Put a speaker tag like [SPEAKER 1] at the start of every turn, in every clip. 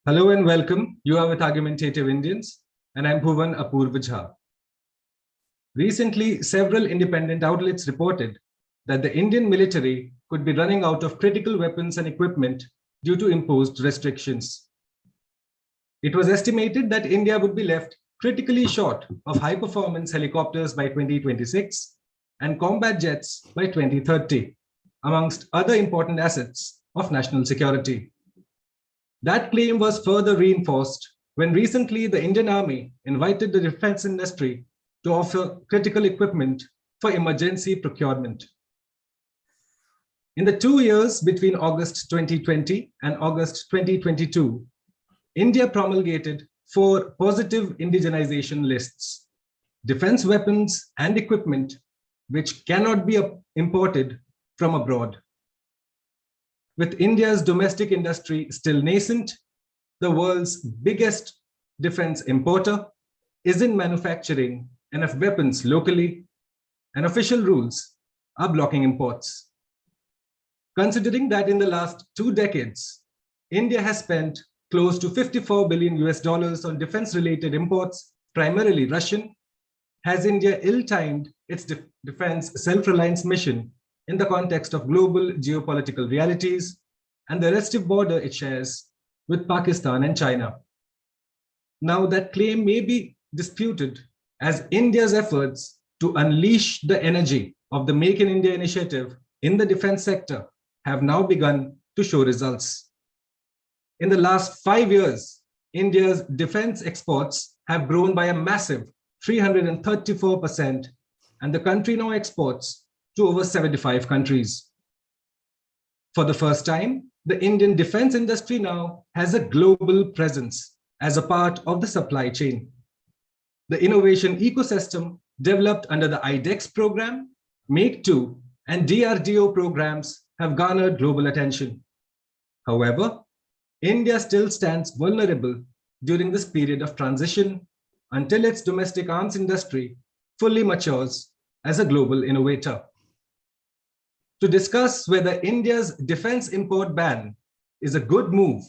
[SPEAKER 1] Hello and welcome. You are with Argumentative Indians, and I'm Bhuvan Apurva Jha. Recently, several independent outlets reported that the Indian military could be running out of critical weapons and equipment due to imposed restrictions. It was estimated that India would be left critically short of high-performance helicopters by 2026 and combat jets by 2030, amongst other important assets of national security. That claim was further reinforced when recently the Indian Army invited the defense industry to offer critical equipment for emergency procurement. In the 2 years between August 2020 and August 2022, India promulgated 4 positive indigenization lists, defense weapons and equipment which cannot be imported from abroad. With India's domestic industry still nascent, the world's biggest defense importer isn't manufacturing enough weapons locally, and official rules are blocking imports. Considering that in the last 2 decades, India has spent close to $54 billion on defense-related imports, primarily Russian, has India ill-timed its defense self-reliance mission in the context of global geopolitical realities and the restive border it shares with Pakistan and China. Now that claim may be disputed as India's efforts to unleash the energy of the Make in India initiative in the defense sector have now begun to show results. In the last 5 years, India's defense exports have grown by a massive 334%, and the country now exports to over 75 countries. For the first time, the Indian defense industry now has a global presence as a part of the supply chain. The innovation ecosystem developed under the iDEX program, Make2 and DRDO programs have garnered global attention. However, India still stands vulnerable during this period of transition until its domestic arms industry fully matures as a global innovator. To discuss whether India's defense import ban is a good move,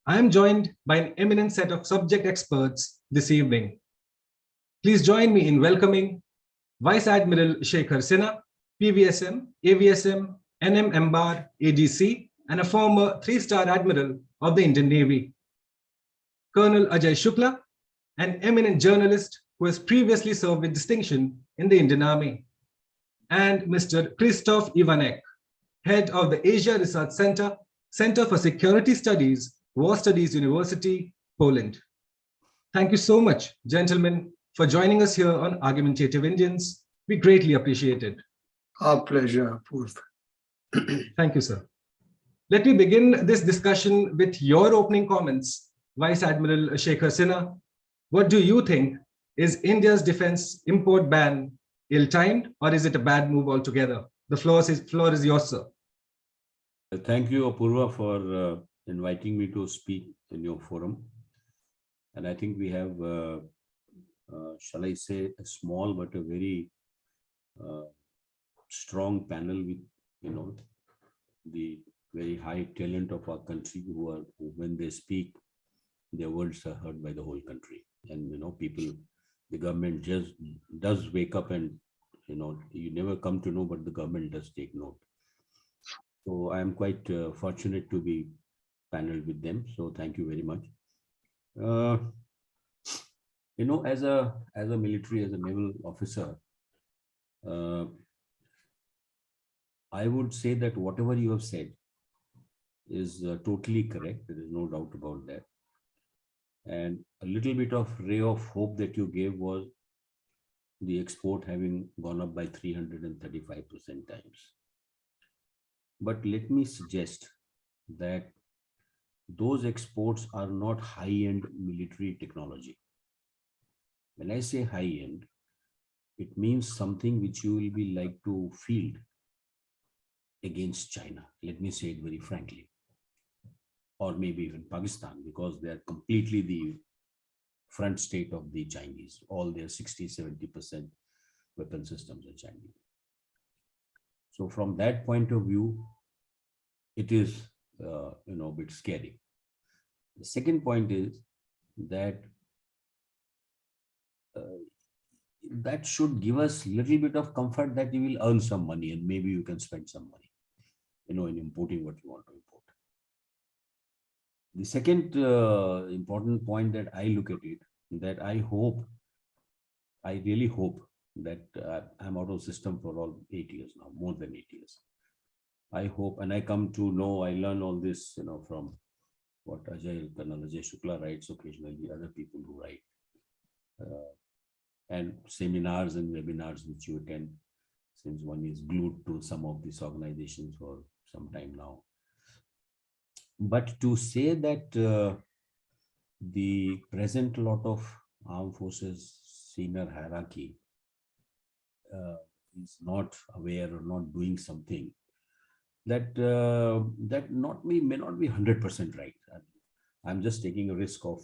[SPEAKER 1] I am joined by an eminent set of subject experts this evening. Please join me in welcoming Vice Admiral Shekhar Sinha, PVSM, AVSM, NM MBAR, ADC, and a former 3-star Admiral of the Indian Navy. Colonel Ajay Shukla, an eminent journalist who has previously served with distinction in the Indian Army. And Mr. Krzysztof Iwanek, head of the Asia Research Center, Center for Security Studies, War Studies University, Poland. Thank you so much, gentlemen, for joining us here on Argumentative Indians. We greatly appreciate it.
[SPEAKER 2] Our pleasure, Purv.
[SPEAKER 1] Thank you, sir. Let me begin this discussion with your opening comments, Vice Admiral Shekhar Sinha. What do you think? Is India's defense import ban ill-timed, or is it a bad move altogether? The floor is yours, sir.
[SPEAKER 3] Thank you, Apurva, for inviting me to speak in your forum. And I think we have, shall I say, a small but a very strong panel with, the very high talent of our country who when they speak, their words are heard by the whole country. And, people, the government just does wake up and, you never come to know, but the government does take note. So I am quite fortunate to be paneled with them. So thank you very much. As a military, as a naval officer, I would say that whatever you have said is totally correct. There is no doubt about that. And a little bit of ray of hope that you gave was the export having gone up by 335% times. But let me suggest that those exports are not high-end military technology. When I say high-end, it means something which you will be like to field against China. Let me say it very frankly. Or maybe even Pakistan, because they are completely the front state of the Chinese. All their 60-70% weapon systems are Chinese. So from that point of view, it is a bit scary. The second point is that that should give us a little bit of comfort that you will earn some money and maybe you can spend some money, in importing what you want to import. The second important point that I look at it, that I really hope that I'm out of system for all 8 years now, more than 8 years. I hope, and I come to know, I learn all this, from what Colonel Ajay Shukla writes occasionally, other people who write, and seminars and webinars which you attend, since one is glued to some of these organizations for some time now. But to say that the present lot of armed forces senior hierarchy is not aware or not doing something, that may not be 100% right. I'm just taking a risk of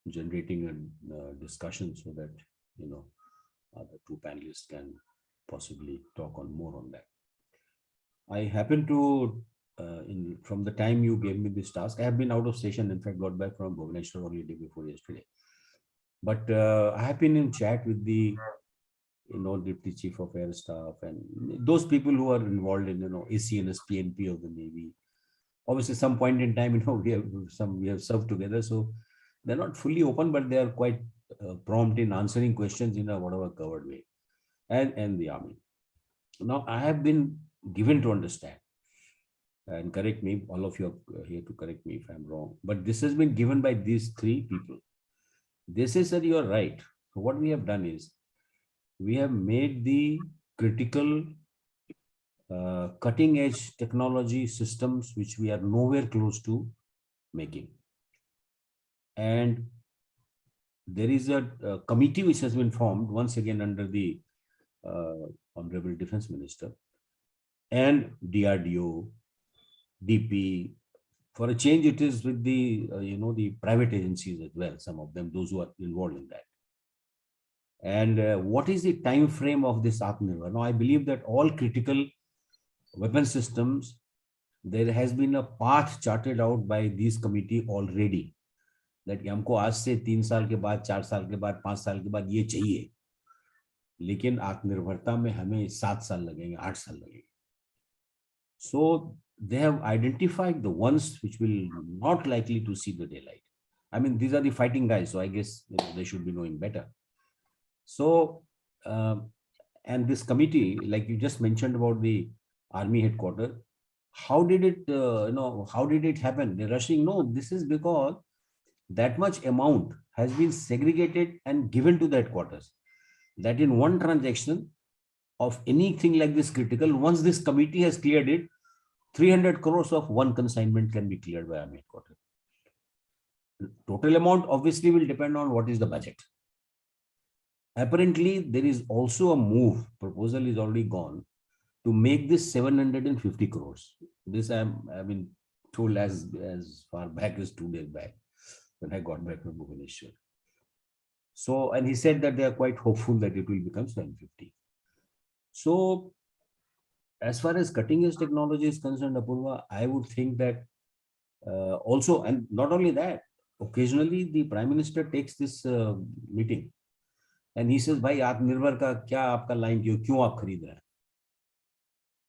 [SPEAKER 3] generating a discussion so that the two panelists can possibly talk on more on that. I happen to from the time you gave me this task, I have been out of station. In fact, got back from Bhubaneswar only day before yesterday. But I have been in chat with the Deputy Chief of Air Staff and those people who are involved in ACNS, PNP of the Navy. Obviously, some point in time, we have served together, so they're not fully open, but they are quite prompt in answering questions in a whatever covered way, and the army. Now, I have been given to understand, and correct me, all of you are here to correct me if I'm wrong, but this has been given by these three people. They say, sir, you are right. So what we have done is, we have made the critical cutting edge technology systems, which we are nowhere close to making. And there is a committee which has been formed, once again under the Honorable Defense Minister and DRDO, DP. For a change, it is with the, the private agencies as well, some of them, those who are involved in that. And what is the time frame of this Atmanirbhar? Now, I believe that all critical weapon systems, there has been a path charted out by this committee already, that हमको आज से 3 साल के बाद, 4 साल के बाद, 5 साल के बाद ये चाहिए, लेकिन आत्मनिर्भरता में हमें 7 साल लगेंगे, 8 साल लगेंगे. So they have identified the ones which will not likely to see the daylight. I mean, these are the fighting guys, so I guess they should be knowing better. So, and this committee, like you just mentioned about the army headquarters, how did it, how did it happen? They're rushing. No, this is because that much amount has been segregated and given to the headquarters. That in one transaction of anything like this critical, once this committee has cleared it, 300 crores of one consignment can be cleared by army headquarters. Total amount obviously will depend on what is the budget. Apparently, there is also a move, proposal is already gone, to make this 750 crores. This I've been told as far back as 2 days back, when I got back from Bhubaneswar. So, and he said that they are quite hopeful that it will become 750. So, as far as cutting edge technology is concerned, Apurva, I would think that also, and not only that, occasionally the Prime Minister takes this meeting and he says, "Bhai, Atmanirbhar ka kya aapka line kyun aap kharid rahe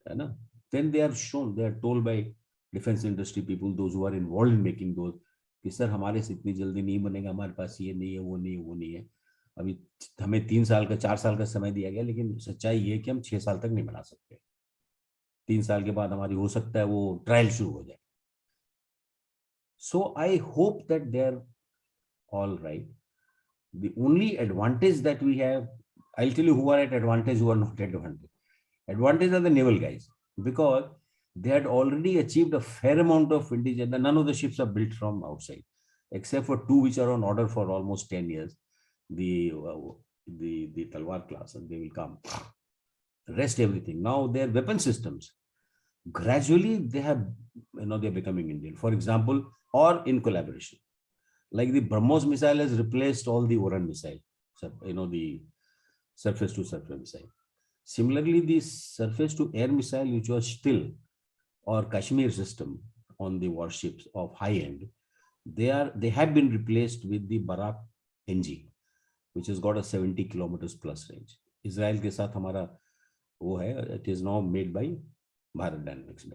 [SPEAKER 3] hai na?" Then they are shown, they are told by defense industry people, those who are involved in making those, कि sir हमारे से इतनी जल्दी नहीं बनेगा, हमारे पास ये नहीं है, वो नहीं है, वो नहीं है. अभी हमें 3 साल का 4 साल का समय दिया गया, लेकिन सच्चाई ये है कि हम 6 साल तक नहीं बना सकते. 3 साल के बाद हमारी हो सकता है वो ट्रायल शुरू हो जाए. So I hope that they are all right. The only advantage that we have, I'll tell you who are at advantage, who are not at advantage. Advantage are the naval guys, because they had already achieved a fair amount of vintage. None of the ships are built from outside, except for 2 which are on order for almost 10 years, the Talwar class, and they will come. Rest everything. Now their weapon systems, gradually they have, they're becoming Indian. For example, or in collaboration. Like the BrahMos missile has replaced all the Oran missile, the surface to surface missile. Similarly, the surface to air missile, which was still or Kashmir system on the warships of high end, they have been replaced with the Barak NG, which has got a 70 kilometers plus range. Israel के साथ हमारा वो है, it is now made by Bharat Dynamics.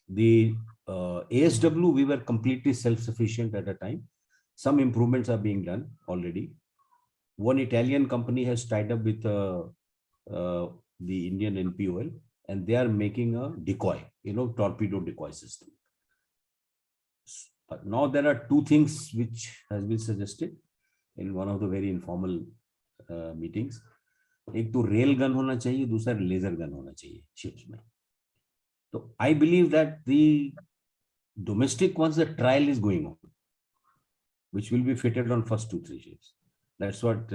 [SPEAKER 3] The ASW, we were completely self-sufficient at a time. Some improvements are being done already. One Italian company has tied up with the Indian NPOL, and they are making a decoy, torpedo decoy system. But now there are two things which has been suggested in one of the very informal meetings. एक तो rail gun होना चाहिए, दूसरा laser gun होना चाहिए ships में. So I believe that the domestic ones, the trial is going on, which will be fitted on first 2-3 ships. That's what,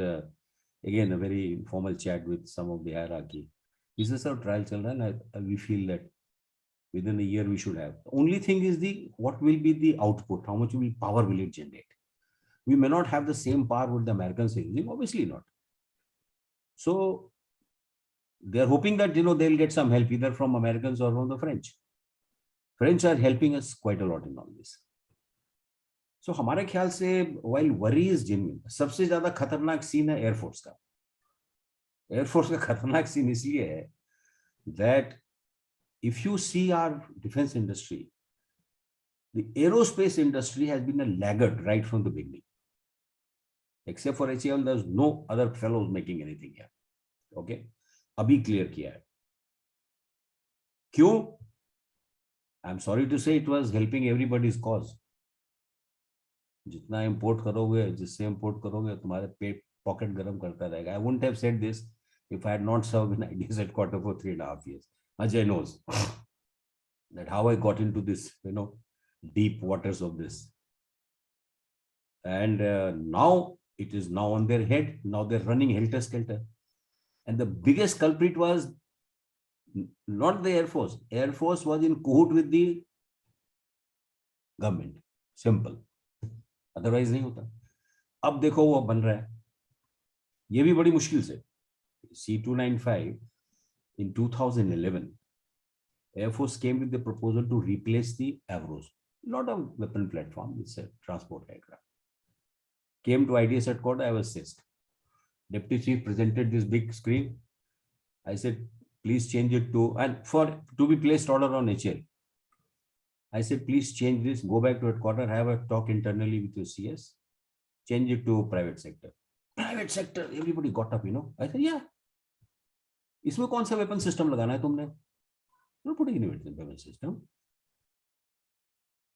[SPEAKER 3] again, a very informal chat with some of the hierarchy. This is our trial chal raha, and we feel that within a year we should have. The only thing is what will be the output? How much power will it generate? We may not have the same power with the Americans using, obviously not. So they are hoping that they'll get some help either from Americans or from the French. French are helping us quite a lot in all this. So हमारे ख्याल से, while worry is genuine, सबसे ज्यादा खतरनाक scene है air force का. Air force का खतरनाक सीन इसलिए है that if you see our defense industry, the aerospace industry has been a laggard right from the beginning. Except for HAL, there's no other fellows making anything here. Okay? अभी clear किया है. क्यों? I'm sorry to say it was helping everybody's cause. जितना import करोगे, जिससे import करोगे, तुम्हारे पेट pocket गरम करता रहेगा. I wouldn't have said this if I had not served in iDEX headquarters for 3.5 years. Ajay knows that how I got into this, deep waters of this. And now it is now on their head. Now they're running helter-skelter. And the biggest culprit was not the Air Force. Air Force was in cahoot with the government. Simple. Otherwise नहीं होता. अब देखो वो बन रहा है. ये भी बड़ी मुश्किल से. C295 in 2011, Air Force came with the proposal to replace the Avros. Not a weapon platform, it's a transport aircraft. Came to iDEX headquarters, I was seized. Deputy Chief presented this big screen. I said, please change it to, and to be placed order on HL. I said, please change this, go back to headquarters, have a talk internally with your CS, change it to private sector. Private sector, everybody got up, I said, yeah. इसमें कौन सा weapon system लगाना है तुमने? You're putting in a weapon system.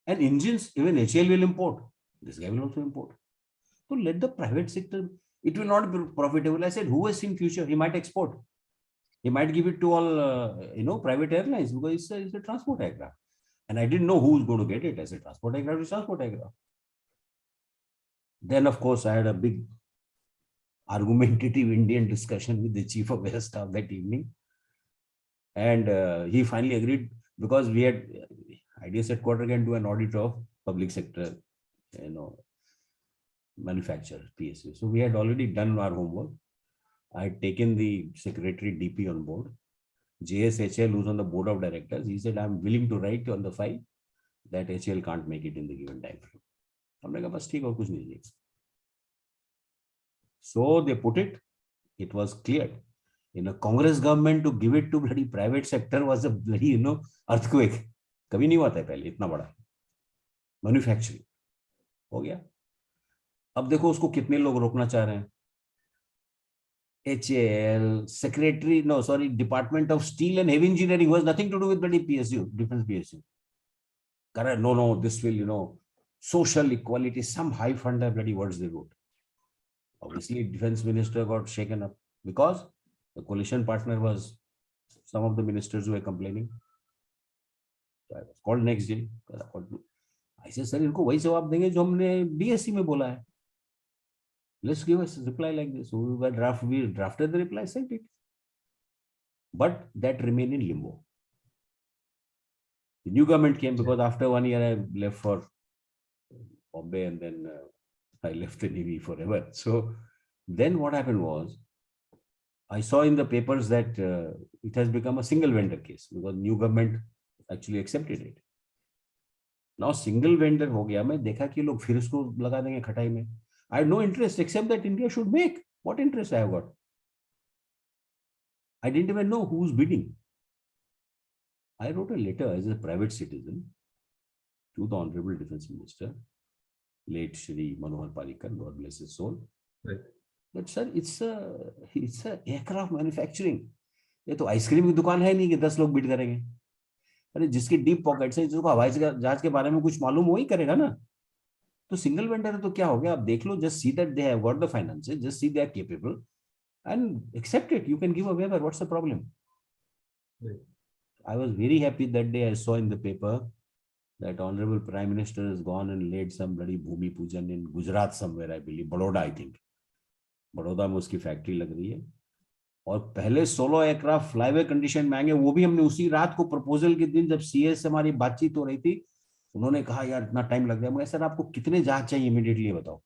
[SPEAKER 3] And engines, even HL will import. This guy will also import. So let the private sector, it will not be profitable. I said, who has seen future? He might export. He might give it to all, private airlines because it's a transport aircraft. And I didn't know who was going to get it. I said, transport aircraft is transport aircraft. Then, of course, I had a big argumentative Indian discussion with the Chief of Air Staff that evening. And he finally agreed because we had, iDEX headquarters can do an audit of public sector, manufacturer, PSU. So we had already done our homework. I had taken the secretary DP on board. JSHL, who's on the board of directors, he said, I'm willing to write on the file that HL can't make it in the given time frame. हमने कहा बस ठीक है कुछ नहीं. So they put it. It was cleared. In a Congress government to give it to bloody private sector was a bloody, earthquake. कभी नहीं हुआ था पहले इतना बड़ा. Manufacturing हो गया. अब देखो उसको कितने लोग रोकना चाह रहे हैं. HAL, Department of Steel and Heavy Engineering, who has nothing to do with bloody PSU, defense PSU. Correct? No, this will, social equality, some high funder bloody words they wrote. Obviously, defense minister got shaken up because the coalition partner was some of the ministers who were complaining. So I was called next day. I said, sir, इनको वही जवाब देंगे जो हमने DSC में बोला है. Let's give us a reply like this. So we drafted the reply, sent it. But that remained in limbo. The new government came because after 1 year I left for Bombay and then I left the Navy forever. So then what happened was, I saw in the papers that it has become a single vendor case because new government actually accepted it. Now single vendor हो गया, मैं देखा कि लोग फिर उसको लगा देंगे खटाई में. I have no interest except that India should make. What interest I have got? I didn't even know who's bidding. I wrote a letter as a private citizen to the Honorable Defense Minister, late Shri Manohar Parrikar, God bless his soul.
[SPEAKER 1] Right.
[SPEAKER 3] But sir, it's a aircraft manufacturing. ये तो ice cream की दुकान है नहीं कि 10 लोग bid करेंगे. अरे जिसकी डीप पॉकेट है, जिसको हवाई जहाज के बारे में कुछ मालूम, वही करेगा ना. तो सिंगल वेंडर है तो क्या हो गया? आप देख लो, just see that they have got the finances, just see they are capable and accept it. You can give a waiver. What's the problem?
[SPEAKER 1] Right.
[SPEAKER 3] I was very happy that day. I saw in the paper that Honorable Prime Minister has gone and laid some bloody Bhumi Pujan in Gujarat somewhere, I believe. Baroda, I think. Baroda में उसकी factory लग रही है. और पहले 16 aircraft flyway condition में आएंगे. वो भी हमने उसी रात को प्रपोजल के दिन, जब सीएस से हमारी बातचीत हो रही थी, उन्होंने कहा यार इतना टाइम लग गया. मगर सर आपको कितने जहाज चाहिए इमीडिएटली बताओ.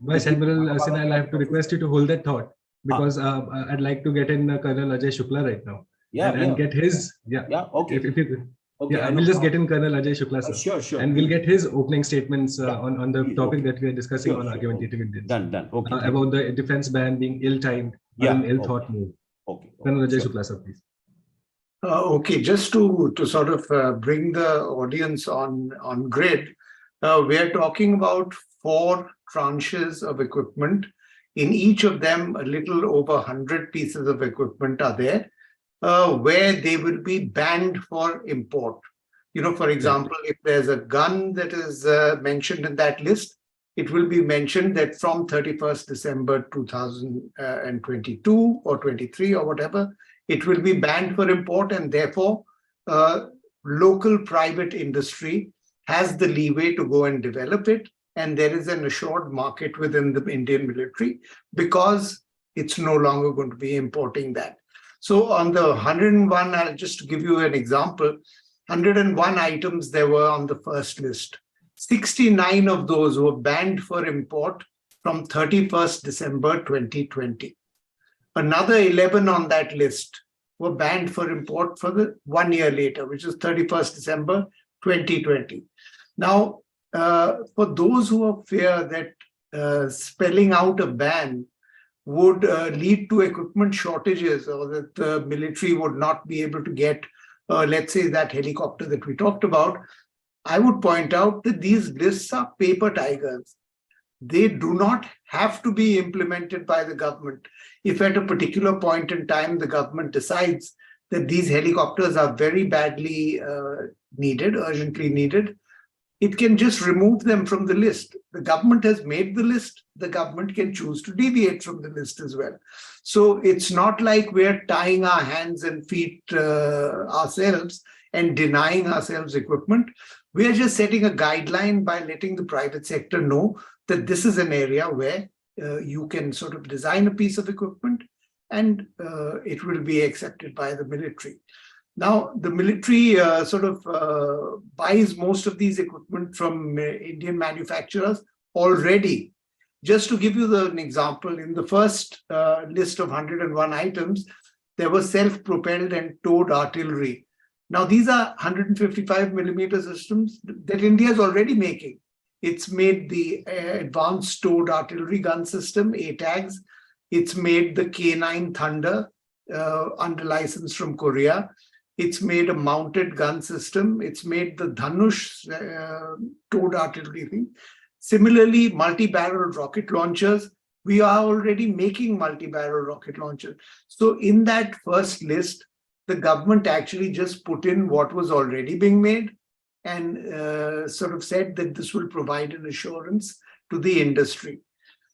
[SPEAKER 1] Vice Admiral Sinha, I have to request you to hold that thought, because I'd like to get in Colonel Ajay Shukla right now. And get his,
[SPEAKER 3] okay.
[SPEAKER 1] If you could.
[SPEAKER 3] Okay,
[SPEAKER 1] yeah, we'll just get in Colonel Ajay Shukla, sir.
[SPEAKER 3] Sure.
[SPEAKER 1] And we'll get his opening statements on the topic that we are discussing on Argumentative Indians.
[SPEAKER 3] Done. Okay.
[SPEAKER 1] About the defense ban being ill-timed or an ill-thought move.
[SPEAKER 3] Okay.
[SPEAKER 1] Colonel Ajay Shukla, sir, please.
[SPEAKER 2] Okay, just to sort of bring the audience on grid, we are talking about 4 tranches of equipment. In each of them, a little over 100 pieces of equipment are there, where they will be banned for import. You know, for example, if there's a gun that is mentioned in that list, it will be mentioned that from 31st December 2022 or 23 or whatever, it will be banned for import, and therefore local private industry has the leeway to go and develop it. And there is an assured market within the Indian military because it's no longer going to be importing that. So on the 101, I'll just give you an example, 101 items there were on the first list. 69 of those were banned for import from 31st December 2020. Another 11 on that list were banned for import for the 1 year later, which is 31st December 2020. Now, for those who fear that spelling out a ban would lead to equipment shortages, or that the military would not be able to get, let's say, that helicopter that we talked about, I would point out that these lists are paper tigers. They do not have to be implemented by the government. If at a particular point in time the government decides that these helicopters are very badly needed, urgently needed, it can just remove them from the list. The government has made the list. The government can choose to deviate from the list as well. So it's not like we're tying our hands and feet ourselves and denying ourselves equipment. We are just setting a guideline by letting the private sector know that this is an area where you can sort of design a piece of equipment and it will be accepted by the military. Now, the military buys most of these equipment from Indian manufacturers already. Just to give you an example, in the first list of 101 items, there was self-propelled and towed artillery. Now, these are 155 millimeter systems that India is already making. It's made the advanced towed artillery gun system, ATAGS. It's made the K9 Thunder under license from Korea. It's made a mounted gun system. It's made the Dhanush towed artillery thing. Similarly, multi-barrel rocket launchers. We are already making multi-barrel rocket launchers. So in that first list, the government actually just put in what was already being made and sort of said that this will provide an assurance to the industry.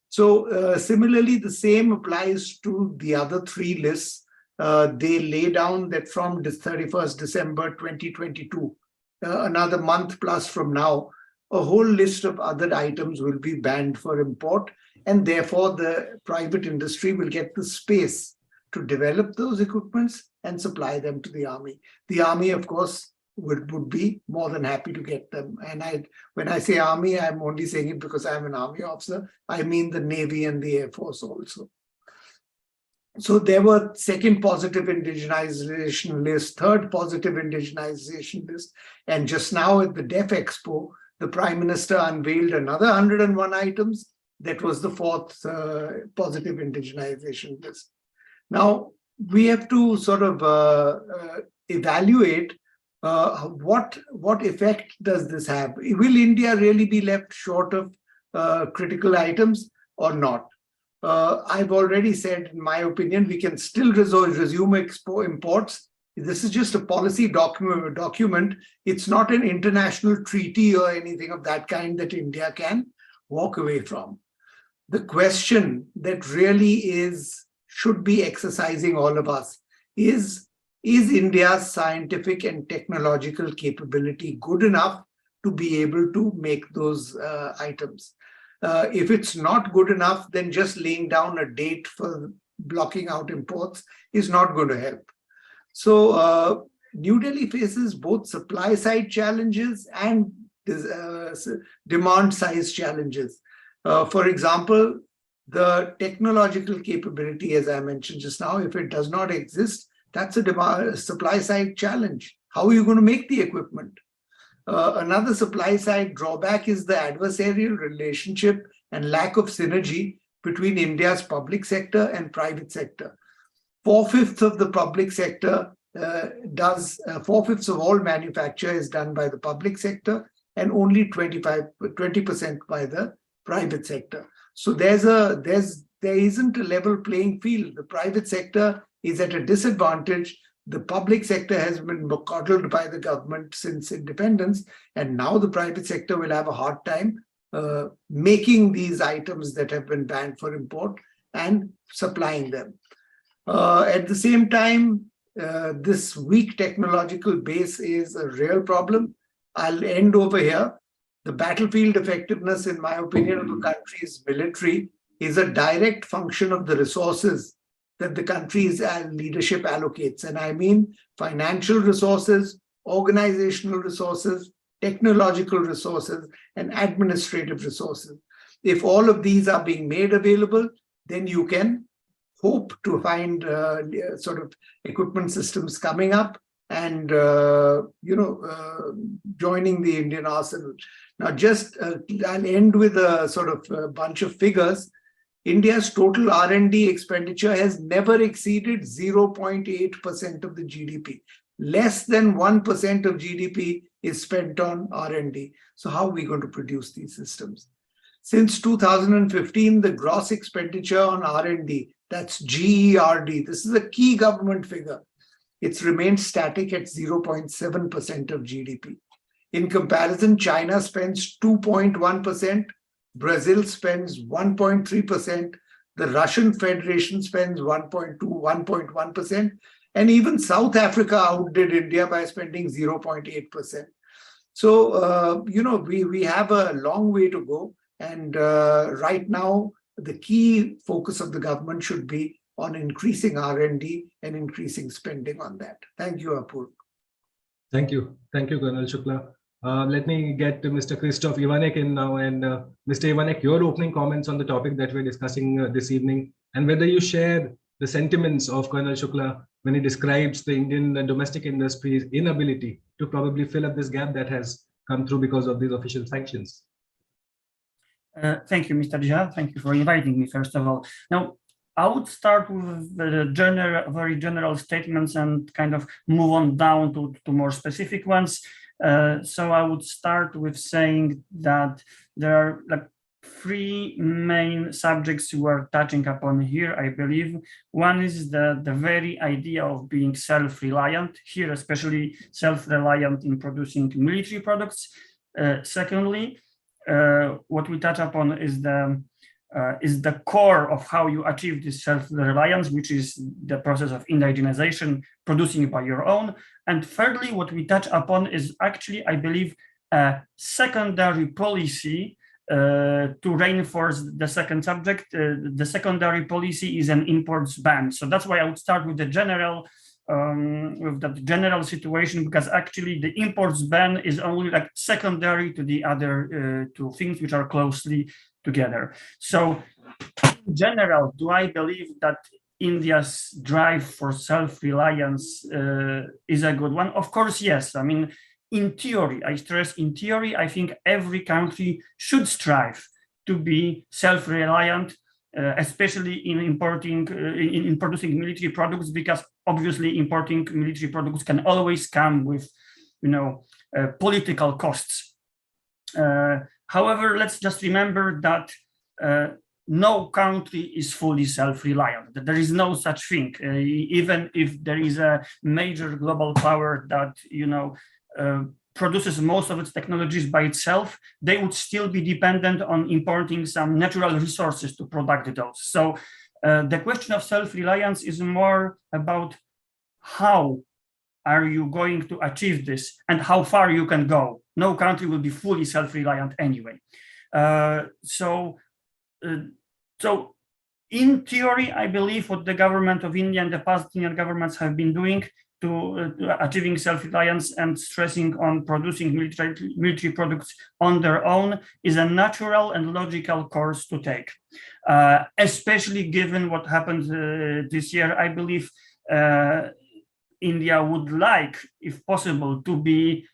[SPEAKER 2] So similarly, the same applies to the other 3 lists. They lay down that from 31st December 2022, another month plus from now, a whole list of other items will be banned for import, and therefore the private industry will get the space to develop those equipments and supply them to the army. The army, of course, would be more than happy to get them. And when I say army, I'm only saying it because I'm an army officer. I mean the Navy and the Air Force also. So there were second positive indigenization list, third positive indigenization list. And just now at the Deaf Expo, the Prime Minister unveiled another 101 items. That was the fourth positive indigenization list. Now, we have to sort of evaluate what effect does this have? Will India really be left short of critical items or not? I've already said, in my opinion, we can still resume imports. This is just a policy document. It's not an international treaty or anything of that kind that India can walk away from. The question that really should be exercising all of us is India's scientific and technological capability good enough to be able to make those items? If it's not good enough, then just laying down a date for blocking out imports is not going to help. So New Delhi faces both supply side challenges and demand side challenges. For example, the technological capability, as I mentioned just now, if it does not exist, that's a supply side challenge. How are you going to make the equipment? Another supply side drawback is the adversarial relationship and lack of synergy between India's public sector and private sector. 4/5 of the public sector 4/5 of all manufacture is done by the public sector and only 20% by the private sector. So there isn't a level playing field. The private sector is at a disadvantage. The public sector has been coddled by the government since independence, and now the private sector will have a hard time making these items that have been banned for import and supplying them. At the same time, this weak technological base is a real problem. I'll end over here. The battlefield effectiveness, in my opinion, of a country's military is a direct function of the resources that the country's leadership allocates. And I mean financial resources, organizational resources, technological resources, and administrative resources. If all of these are being made available, then you can hope to find sort of equipment systems coming up and joining the Indian arsenal. Now, I'll end with a sort of bunch of figures. India's total R&D expenditure has never exceeded 0.8% of the GDP. Less than 1% of GDP is spent on R&D. So how are we going to produce these systems? Since 2015, the gross expenditure on R&D, that's GERD, this is a key government figure, it's remained static at 0.7% of GDP. In comparison, China spends 2.1%, Brazil spends 1.3%, the Russian Federation spends 1.1%, and even South Africa outdid India by spending 0.8%. So, we have a long way to go. And right now, the key focus of the government should be on increasing R&D and increasing spending on that. Thank you, Apur.
[SPEAKER 1] Thank you. Thank you, Colonel Shukla. Let me get to Mr. Christoph Ivanek in now. And Mr. Ivanek, your opening comments on the topic that we're discussing this evening, and whether you share the sentiments of Colonel Shukla when he describes the Indian domestic industry's inability to probably fill up this gap that has come through because of these official sanctions.
[SPEAKER 4] Thank you, Mr. Jha. Thank you for inviting me, first of all. Now, I would start with the very general statements and kind of move on down to more specific ones. So I would start with saying that there are like three main subjects we're touching upon here, I believe. One is the very idea of being self-reliant, here especially self-reliant in producing military products. Secondly, what we touch upon is the core of how you achieve this self-reliance, which is the process of indigenization, producing by your own. And thirdly, what we touch upon is actually, I believe, a secondary policy to reinforce the second subject. The secondary policy is an imports ban. So that's why I would start with the general situation, because actually the imports ban is only like secondary to the other two things which are closely together. So in general, do I believe that India's drive for self-reliance is a good one? Of course, yes. I mean, in theory, I stress in theory, I think every country should strive to be self-reliant, especially in importing, in producing military products, because obviously importing military products can always come with, political costs. However, let's just remember that no country is fully self-reliant. There is no such thing. Even if there is a major global power that produces most of its technologies by itself, they would still be dependent on importing some natural resources to produce those. So the question of self-reliance is more about how are you going to achieve this and how far you can go. No country will be fully self-reliant anyway. So in theory, I believe what the government of India and the past Indian governments have been doing to achieving self-reliance and stressing on producing military products on their own is a natural and logical course to take. Especially given what happened this year, I believe India would like, if possible, to be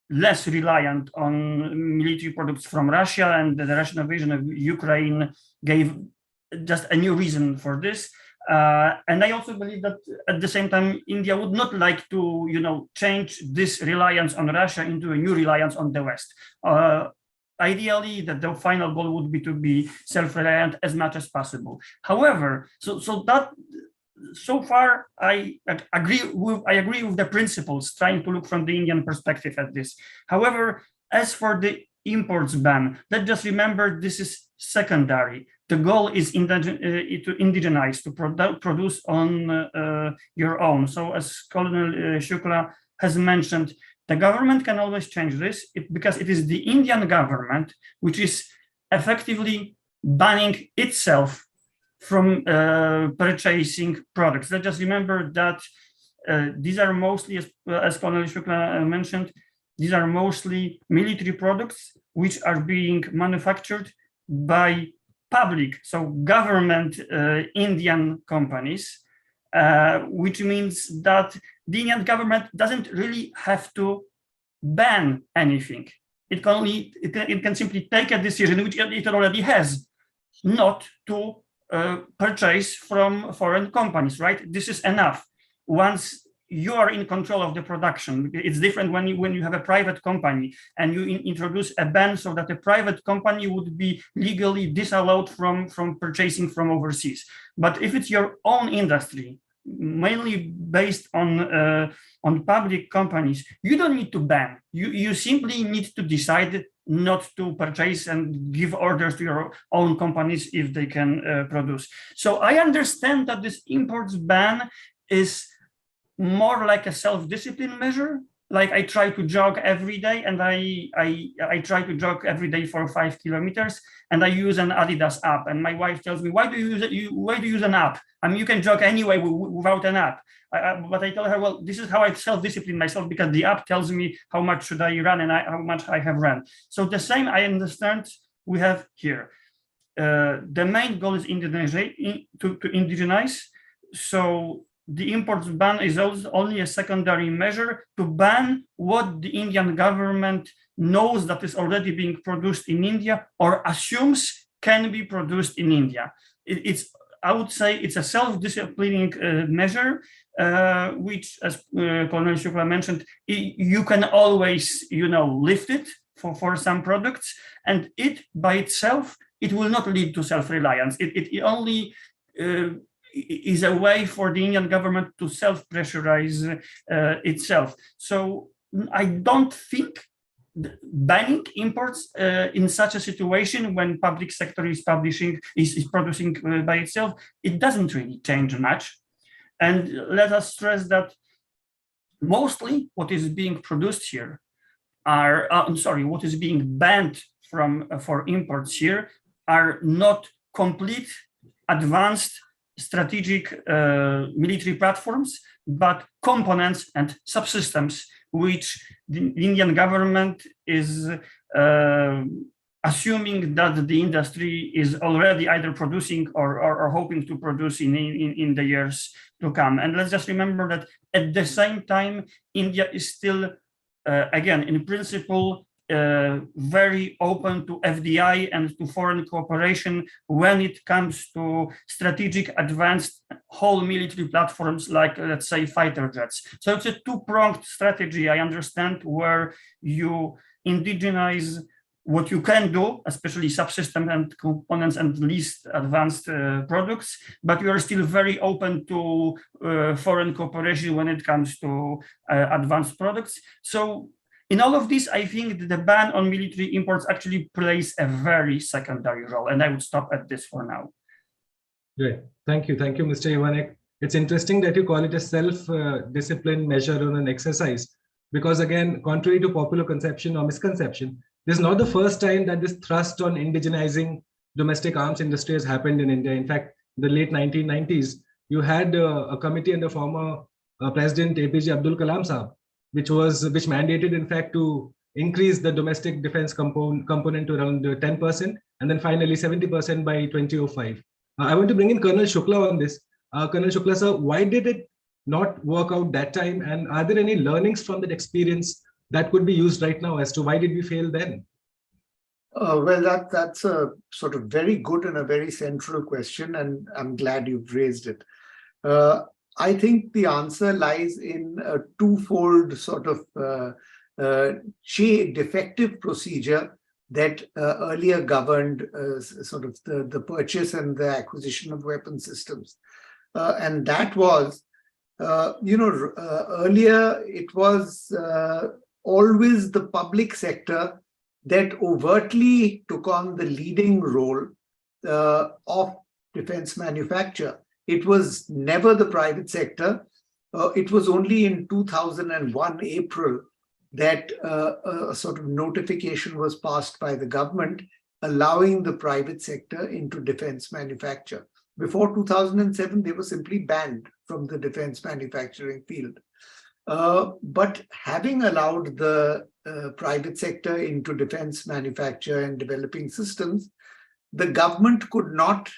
[SPEAKER 4] less reliant on military products from Russia, and the Russian invasion of Ukraine gave just a new reason for this. And I also believe that at the same time, India would not like to, change this reliance on Russia into a new reliance on the West. Ideally, that the final goal would be to be self-reliant as much as possible. However, so far, I agree with the principles, trying to look from the Indian perspective at this. However, as for the imports ban, let's just remember this is secondary. The goal is to indigenize, to produce on your own. So as Colonel Shukla has mentioned, the government can always change this because it is the Indian government which is effectively banning itself from purchasing products. Let's just remember that these are mostly, as Colonel Shukla mentioned, these are mostly military products which are being manufactured by public, so government Indian companies, which means that the Indian government doesn't really have to ban anything. It can simply take a decision, which it already has, not to purchase from foreign companies, right? This is enough. Once you are in control of the production, it's different when you have a private company and you introduce a ban so that a private company would be legally disallowed from purchasing from overseas. But if it's your own industry, mainly based on public companies, you don't need to ban. You simply need to decide not to purchase and give orders to your own companies if they can produce. So I understand that this imports ban is more like a self-discipline measure. Like I try to jog every day, and I try to jog every day for 5 kilometers, and I use an iDEX app. And my wife tells me, "Why do you use it? Why do you use an app? I mean, you can jog anyway without an app." But I tell her, well, this is how I self-discipline myself, because the app tells me how much should I run and how much I have run. So the same, I understand, we have here. The main goal is to indigenize. So the imports ban is also only a secondary measure to ban what the Indian government knows that is already being produced in India or assumes can be produced in India. I would say it's a self-disciplining measure, which, as Colonel Shukla mentioned, you can always, lift it for some products, and it by itself, it will not lead to self-reliance. It only is a way for the Indian government to self-pressurize itself. So I don't think banning imports in such a situation when public sector is producing by itself, it doesn't really change much. And let us stress that mostly what is being produced here what is being banned for imports here are not complete advanced strategic military platforms, but components and subsystems, which the Indian government is assuming that the industry is already either producing or hoping to produce in the years to come. And let's just remember that at the same time, India is still, again, in principle, very open to FDI and to foreign cooperation when it comes to strategic advanced whole military platforms like, let's say, fighter jets. So it's a two-pronged strategy, I understand, where you indigenize what you can do, especially subsystem and components and least advanced products, but you are still very open to foreign cooperation when it comes to advanced products. So in all of this, I think the ban on military imports actually plays a very secondary role, and I would stop at this for now.
[SPEAKER 1] Great. Thank you, Mr. Ivanek. It's interesting that you call it a self-discipline measure or an exercise, because again, contrary to popular conception or misconception, this is not the first time that this thrust on indigenizing domestic arms industry has happened in India. In fact, in the late 1990s, you had a committee under former President APJ Abdul Kalam Saab, which mandated, in fact, to increase the domestic defense component to around 10%, and then finally 70% by 2005. I want to bring in Colonel Shukla on this. Colonel Shukla, sir, why did it not work out that time? And are there any learnings from that experience that could be used right now as to why did we fail then?
[SPEAKER 2] Well, that's a sort of very good and a very central question, and I'm glad you've raised it. I think the answer lies in a twofold sort of defective procedure that earlier governed sort of the purchase and the acquisition of weapon systems. And that was, earlier it was always the public sector that overtly took on the leading role of defense manufacture. It was never the private sector. It was only in 2001 April that a sort of notification was passed by the government allowing the private sector into defense manufacture. Before 2007, they were simply banned from the defense manufacturing field. But having allowed the private sector into defense manufacture and developing systems, the government could not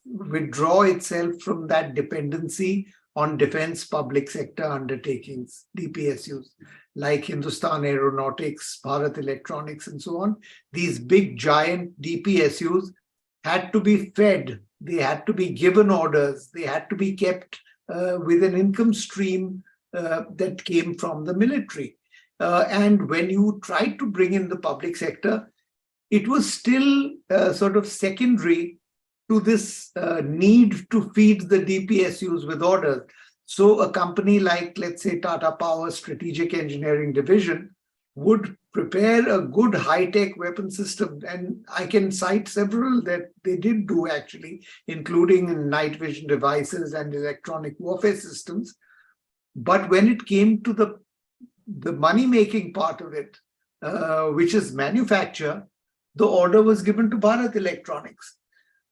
[SPEAKER 2] withdraw itself from that dependency on defense public sector undertakings, DPSUs, like Hindustan Aeronautics, Bharat Electronics, and so on. These big giant DPSUs had to be fed, they had to be given orders, they had to be kept with an income stream that came from the military. And when you tried to bring in the public sector, it was still sort of secondary to this need to feed the DPSUs with orders. So a company like, let's say, Tata Power Strategic Engineering Division would prepare a good high-tech weapon system. And I can cite several that they did do actually, including night vision devices and electronic warfare systems. But when it came to the money-making part of it, which is manufacture, the order was given to Bharat Electronics.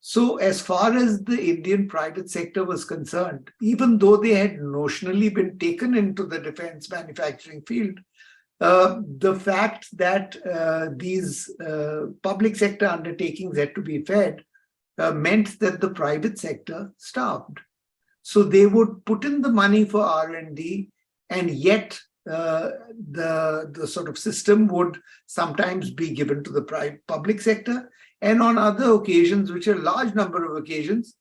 [SPEAKER 2] So as far as the Indian private sector was concerned, even though they had notionally been taken into the defense manufacturing field, the fact that these public sector undertakings had to be fed meant that the private sector starved. So they would put in the money for R&D, and yet the sort of system would sometimes be given to the public sector. And on other occasions, which are a large number of occasions,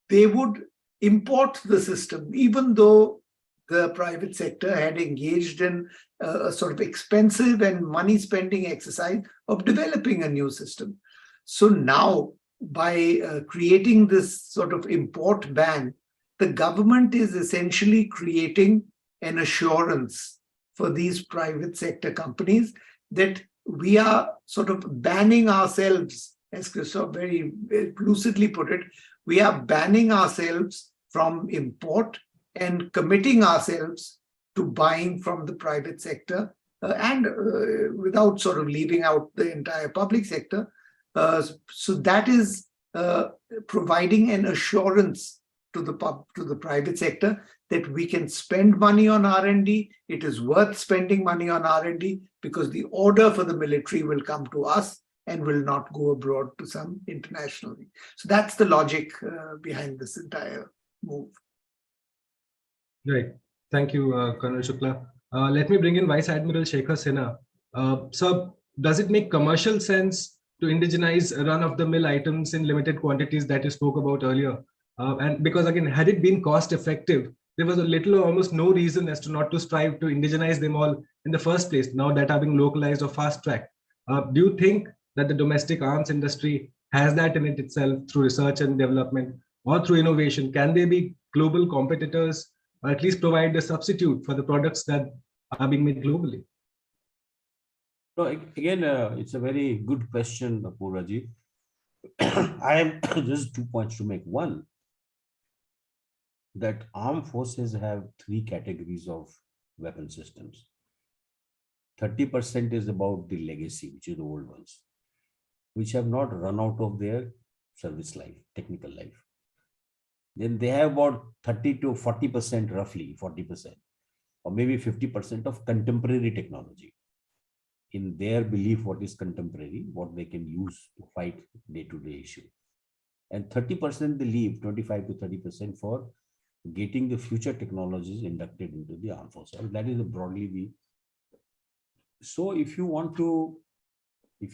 [SPEAKER 2] they would import the system, even though the private sector had engaged in a sort of expensive and money-spending exercise of developing a new system. So now, by creating this sort of import ban, the government is essentially creating an assurance for these private sector companies that we are sort of banning ourselves, as Christoph very lucidly put it, we are banning ourselves from import and committing ourselves to buying from the private sector and without sort of leaving out the entire public sector. So that is providing an assurance to the private sector that we can spend money on R&D. It is worth spending money on R&D because the order for the military will come to us and will not go abroad to some internationally. So that's the logic behind this entire move.
[SPEAKER 1] Right. Thank you, Colonel Shukla. Let me bring in Vice Admiral Shekhar Sinha. So does it make commercial sense to indigenize run-of-the-mill items in limited quantities that you spoke about earlier? And because again, had it been cost effective, there was a little or almost no reason as to not to strive to indigenize them all in the first place, now that are being localized or fast-tracked. Do you think that the domestic arms industry has that in it itself through research and development or through innovation? Can they be global competitors, or at least provide a substitute for the products that are being made globally?
[SPEAKER 3] So again, it's a very good question, Apurvaji. I have just 2 points to make. One, that armed forces have 3 categories of weapon systems. 30% is about the legacy, which is the old ones, which have not run out of their service life, technical life. Then they have about 30 to 40%, roughly 40%, or maybe 50% of contemporary technology. In their belief, what is contemporary, what they can use to fight day-to-day issue. And 30% they leave, 25 to 30% for getting the future technologies inducted into the armed forces. That is broadly the. So if you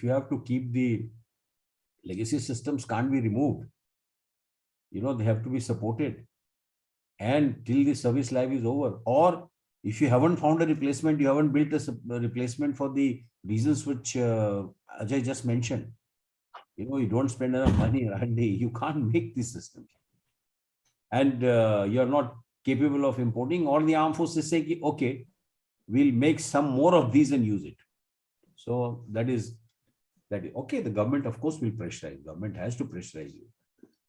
[SPEAKER 3] have to keep the legacy systems can't be removed, they have to be supported and till the service life is over. Or if you haven't found a replacement, you haven't built a replacement for the reasons which Ajay just mentioned. You don't spend enough money R&D, you can't make these systems. And you're not capable of importing, or the armed forces say, okay, we'll make some more of these and use it. So that is okay. The government, of course, will pressurize. Government has to pressurize you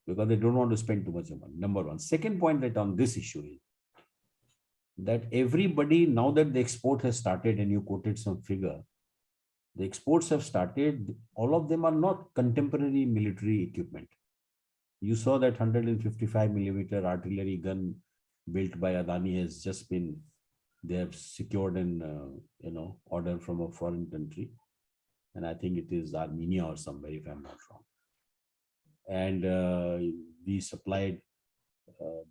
[SPEAKER 3] because they don't want to spend too much money. Number one. Second point that on this issue is that everybody, now that the export has started, and you quoted some figure, the exports have started, all of them are not contemporary military equipment. You saw that 155 millimeter artillery gun built by Adani has just been, they have secured an order from a foreign country. And I think it is Armenia or somewhere, if I'm not wrong. And we supplied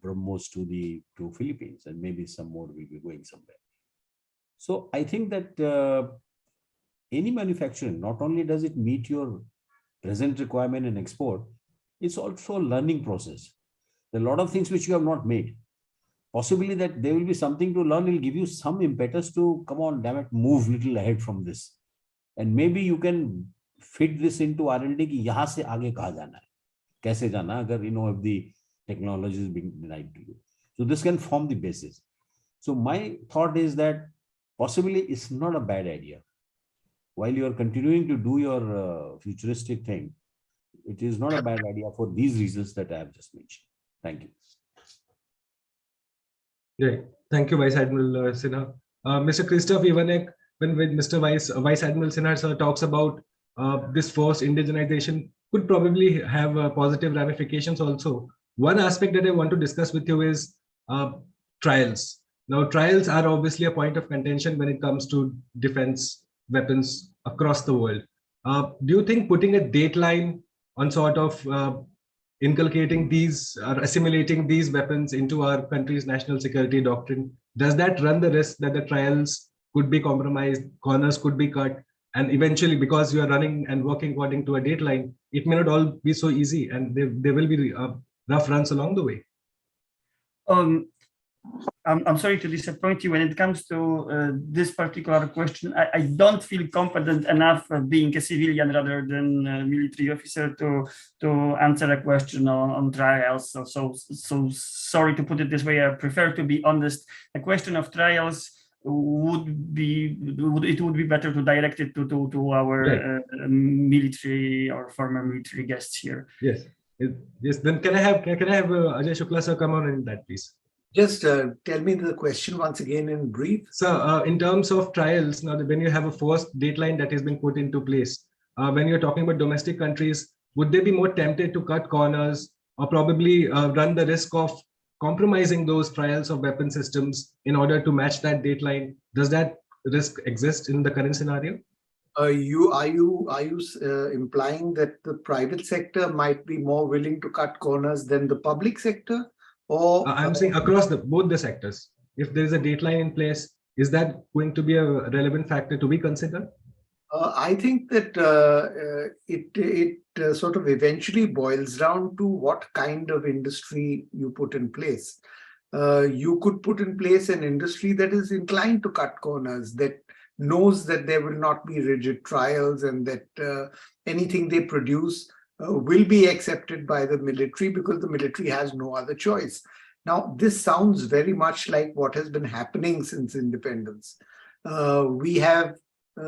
[SPEAKER 3] BrahMos to Philippines, and maybe some more will be going somewhere. So I think that any manufacturing, not only does it meet your present requirement and export, it's also a learning process. There are a lot of things which you have not made. Possibly that there will be something to learn, will give you some impetus to, come on, damn it, move little ahead from this. And maybe you can fit this into R&D ki yahan se aage kaha jana hai, kaise jana, agar if the technology is being denied to you. So this can form the basis. So my thought is that possibly it's not a bad idea. While you are continuing to do your futuristic thing, it is not a bad idea for these reasons that I have just mentioned. Thank you.
[SPEAKER 1] Great. Thank you, Vice Admiral Sinha. Mr. Christoph Ivanek, when Mr. Vice Admiral Sinha sir talks about this forced indigenization, could probably have positive ramifications also. One aspect that I want to discuss with you is trials. Now, trials are obviously a point of contention when it comes to defense weapons across the world. Do you think putting a dateline on sort of inculcating these or assimilating these weapons into our country's national security doctrine, does that run the risk that the trials could be compromised, corners could be cut, and eventually, because you are running and working according to a dateline, it may not all be so easy, and there will be rough runs along the way?
[SPEAKER 4] I'm sorry to disappoint you when it comes to this particular question. I don't feel confident enough being a civilian rather than a military officer to answer a question on trials. So sorry to put it this way. I prefer to be honest. A question of trials would be better to direct it to our military or former military guests here.
[SPEAKER 1] Yes. Yes. Then can I have Ajay Shukla sir come on in that, please?
[SPEAKER 2] Just tell me the question once again in brief.
[SPEAKER 1] So in terms of trials, now when you have a forced dateline that has been put into place, when you're talking about domestic countries, would they be more tempted to cut corners or probably run the risk of compromising those trials of weapon systems in order to match that dateline? Does that risk exist in the current scenario?
[SPEAKER 2] Are you implying that the private sector might be more willing to cut corners than the public sector? Or
[SPEAKER 1] I'm saying across both the sectors. If there is a dateline in place, is that going to be a relevant factor to be considered?
[SPEAKER 2] I think that it sort of eventually boils down to what kind of industry you put in place. You could put in place an industry that is inclined to cut corners, that knows that there will not be rigid trials and that anything they produce will be accepted by the military because the military has no other choice. Now, this sounds very much like what has been happening since independence. We have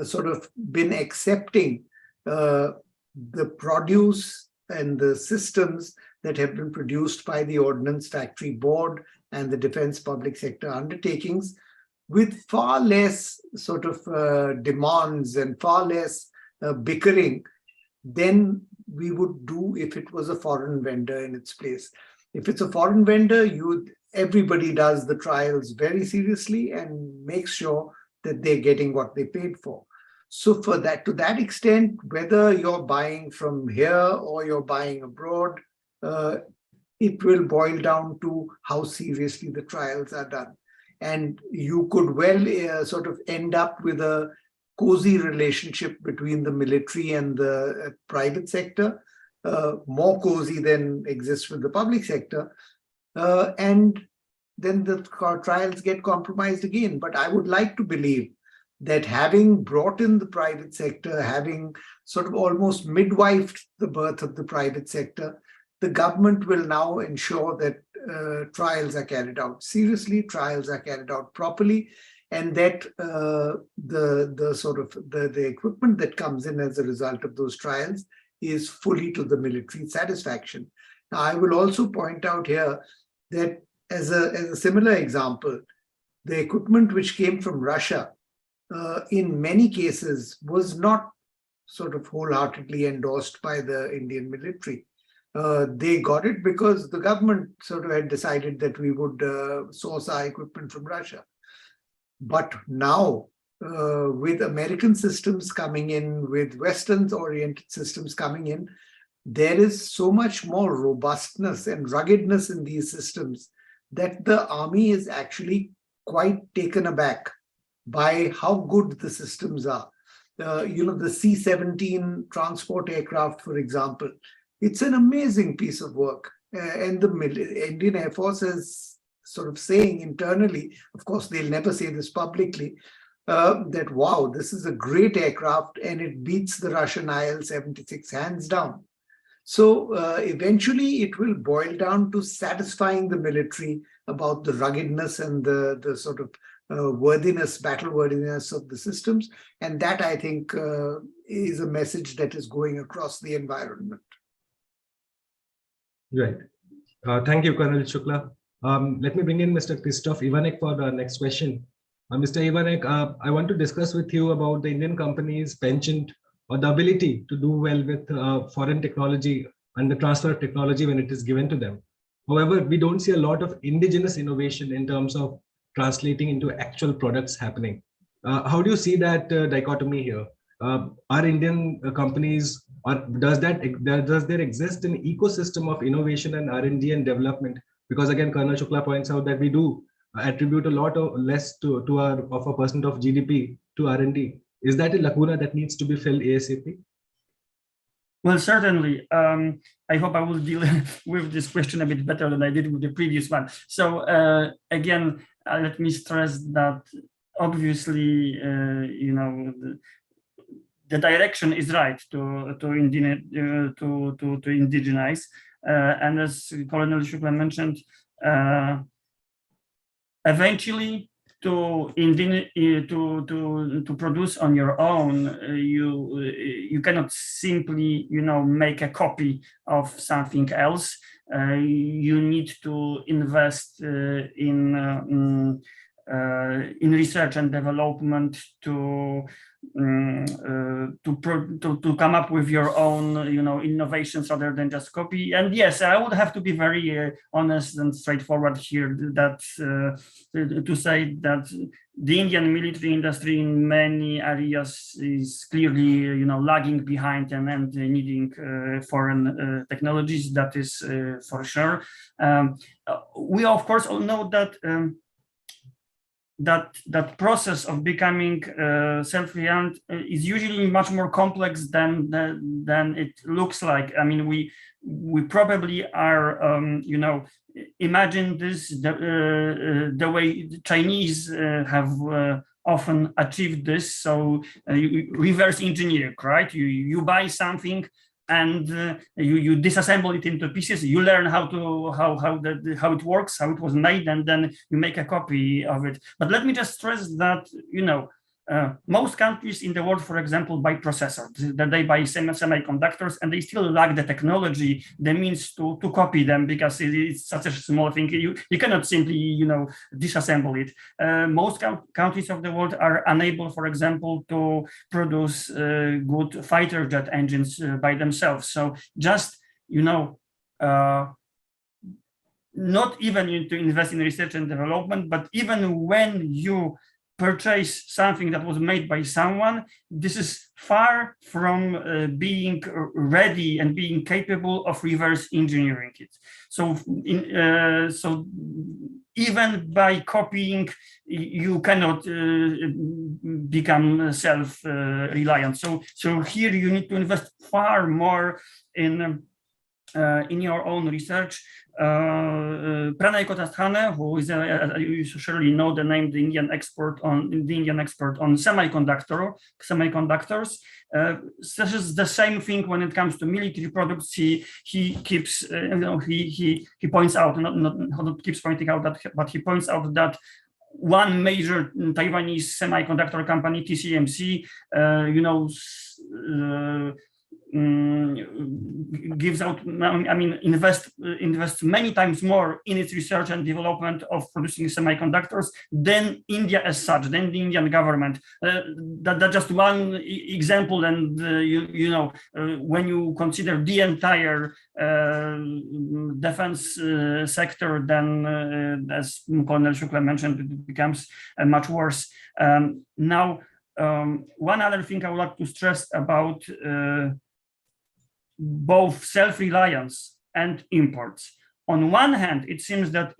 [SPEAKER 2] sort of been accepting the produce and the systems that have been produced by the Ordnance Factory Board and the defense public sector undertakings with far less sort of demands and far less bickering than we would do if it was a foreign vendor in its place. If it's a foreign vendor, everybody does the trials very seriously and makes sure that they're getting what they paid for. So for that, to that extent, whether you're buying from here or you're buying abroad, it will boil down to how seriously the trials are done. And you could well sort of end up with a cozy relationship between the military and the private sector, more cozy than exists with the public sector. And then the trials get compromised again. But I would like to believe that having brought in the private sector, having sort of almost midwifed the birth of the private sector, the government will now ensure that trials are carried out seriously, trials are carried out properly, and that the equipment that comes in as a result of those trials is fully to the military satisfaction. Now, I will also point out here that as a similar example, the equipment which came from Russia, in many cases, was not sort of wholeheartedly endorsed by the Indian military. They got it because the government sort of had decided that we would source our equipment from Russia. But now, with American systems coming in, with Western-oriented systems coming in, there is so much more robustness and ruggedness in these systems that the army is actually quite taken aback by how good the systems are. The C-17 transport aircraft, for example, it's an amazing piece of work. And the Indian Air Force is sort of saying internally, of course, they'll never say this publicly, that, wow, this is a great aircraft and it beats the Russian IL-76 hands down. So eventually it will boil down to satisfying the military about the ruggedness and the sort of battle worthiness of the systems. And that, I think, is a message that is going across the environment.
[SPEAKER 1] Right. Thank you, Colonel Shukla. Let me bring in Mr. Christoph Ivanek for the next question. Mr. Ivanek, I want to discuss with you about the Indian companies' penchant or the ability to do well with foreign technology and the transfer of technology when it is given to them. However, we don't see a lot of indigenous innovation in terms of translating into actual products happening. How do you see that dichotomy here? Are Indian companies, or does there exist an ecosystem of innovation and R&D and development? Because again, Colonel Shukla points out that we do attribute a lot of less to our of a percent of GDP to R&D. Is that a lacuna that needs to be filled ASAP?
[SPEAKER 4] Well, certainly. I hope I will deal with this question a bit better than I did with the previous one. So again, let me stress that obviously, the direction is right to indigenize, and as Colonel Shukla mentioned, eventually to produce on your own, you cannot simply make a copy of something else. You need to invest in research and development to to come up with your own, innovations rather than just copy. And yes, I would have to be very honest and straightforward here, that to say that the Indian military industry in many areas is clearly, lagging behind and needing foreign technologies. That is for sure. We of course all know that that process of becoming self-reliant is usually much more complex than it looks like. I mean, we probably are, imagine this the way the Chinese have often achieved this. So you reverse engineer, right? You buy something, and you disassemble it into pieces. You learn how it works, how it was made, and then you make a copy of it. But let me just stress that most countries in the world, for example, buy processors, that they buy semiconductors, and they still lack the technology, the means to copy them, because it's such a small thing. You cannot simply disassemble it. Most countries of the world are unable, for example, to produce good fighter jet engines by themselves. So just not even to invest in research and development, but even when you purchase something that was made by someone, this is far from being ready and being capable of reverse engineering it. So, so even by copying, you cannot become self-reliant. So here you need to invest far more in your own research. Pranay Kotasthane, who is you surely know the name, the Indian expert on semiconductors, says the same thing when it comes to military products. He keeps he points out, not keeps pointing out that, but he points out that one major Taiwanese semiconductor company, TSMC, gives out, invests many times more in its research and development of producing semiconductors than India as such, than the Indian government. That's just one example, and when you consider the entire defense sector, then as Colonel Shukla mentioned, it becomes much worse. Now, one other thing I would like to stress about both self-reliance and imports. On one hand, it seems that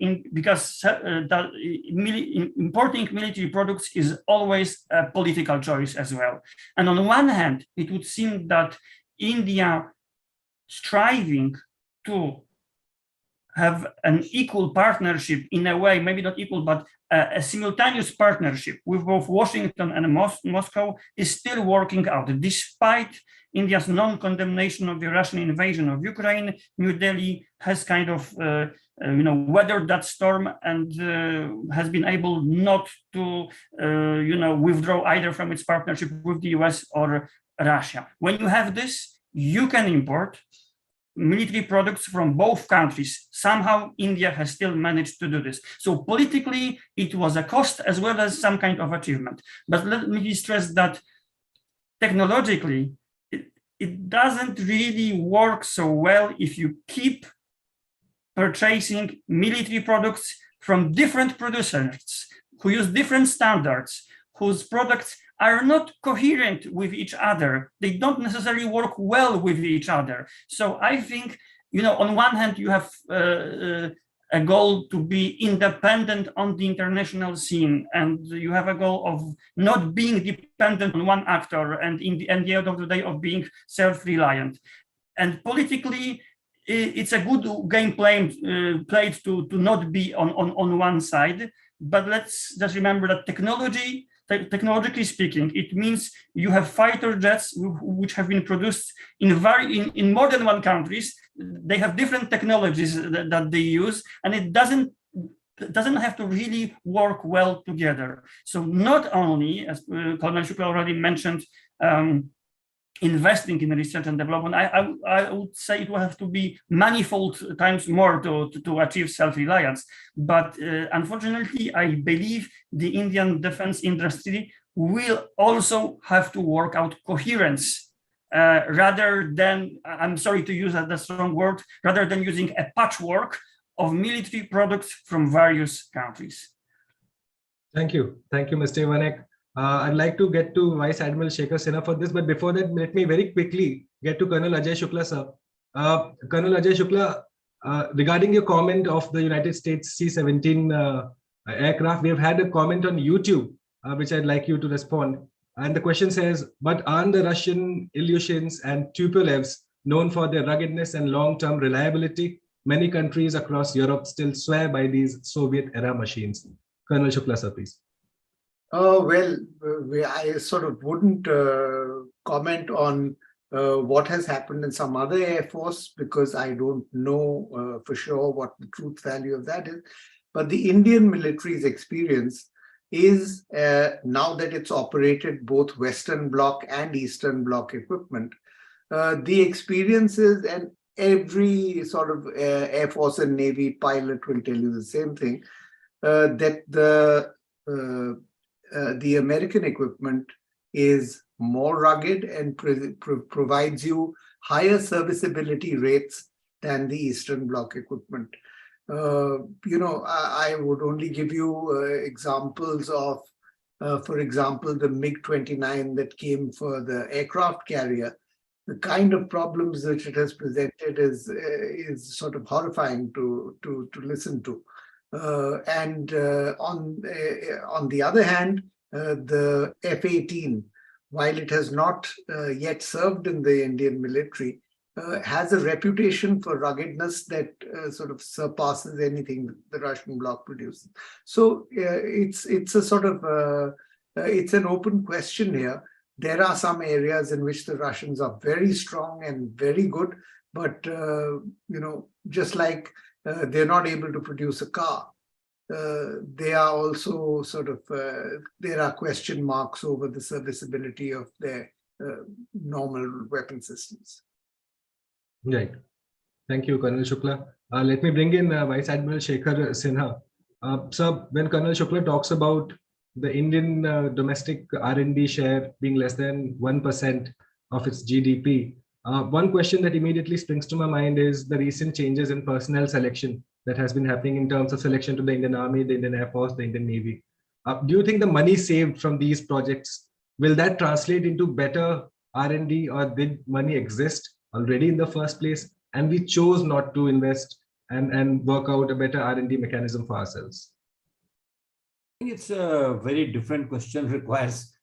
[SPEAKER 4] importing military products is always a political choice as well. And on one hand, it would seem that India striving to have an equal partnership in a way, maybe not equal, but a simultaneous partnership with both Washington and Moscow is still working out. Despite India's non-condemnation of the Russian invasion of Ukraine, New Delhi has kind of weathered that storm and has been able not to withdraw either from its partnership with the US or Russia. When you have this, you can import military products from both countries. Somehow India has still managed to do this. So politically, it was a cost as well as some kind of achievement. But let me stress that technologically, it doesn't really work so well if you keep purchasing military products from different producers who use different standards, whose products are not coherent with each other. They don't necessarily work well with each other. So I think, on one hand, you have a goal to be independent on the international scene, and you have a goal of not being dependent on one actor, and in the end of the day, of being self-reliant. And politically, it's a good game played to not be on one side. But let's just remember that technologically speaking, it means you have fighter jets which have been produced in more than one countries. They have different technologies that they use, and it doesn't have to really work well together. So not only, as Colonel Shukla already mentioned, investing in research and development, I would say it will have to be manifold times more to achieve self-reliance. But unfortunately, I believe the Indian defense industry will also have to work out coherence rather than, I'm sorry to use the strong word, rather than using a patchwork of military products from various countries.
[SPEAKER 1] Thank you. Thank you, Mr. Ivanek. I'd like to get to Vice Admiral Shekhar Sinha for this, but before that, let me very quickly get to Colonel Ajay Shukla, sir. Colonel Ajay Shukla, regarding your comment of the United States C-17 aircraft, we have had a comment on YouTube, which I'd like you to respond. And the question says, but aren't the Russian Ilyushins and Tupolevs known for their ruggedness and long-term reliability? Many countries across Europe still swear by these Soviet-era machines. Colonel Shukla, sir, please.
[SPEAKER 2] Well, I sort of wouldn't comment on what has happened in some other air force, because I don't know for sure what the truth value of that is. But the Indian military's experience is, now that it's operated both Western Bloc and Eastern Bloc equipment, the experiences, and every sort of Air Force and Navy pilot will tell you the same thing, that the American equipment is more rugged and provides you higher serviceability rates than the Eastern Bloc equipment. I would only give you examples of, for example, the MiG-29 that came for the aircraft carrier. The kind of problems that it has presented is sort of horrifying to listen to. On the other hand, the F-18, while it has not yet served in the Indian military, has a reputation for ruggedness that sort of surpasses anything the Russian bloc produces. So it's a sort of it's an open question here. There are some areas in which the Russians are very strong and very good, but just like they're not able to produce a car, they are also sort of there are question marks over the serviceability of their normal weapon systems.
[SPEAKER 1] Right. Thank you, Colonel Shukla. Let me bring in Vice Admiral Shekhar Sinha. Sir, when Colonel Shukla talks about the Indian domestic R&D share being less than 1% of its GDP, one question that immediately springs to my mind is the recent changes in personnel selection that has been happening in terms of selection to the Indian Army, the Indian Air Force, the Indian Navy. Do you think the money saved from these projects, will that translate into better R&D, or did money exist already in the first place and we chose not to invest and work out a better R&D mechanism for ourselves?
[SPEAKER 3] I think it's a very different question, requires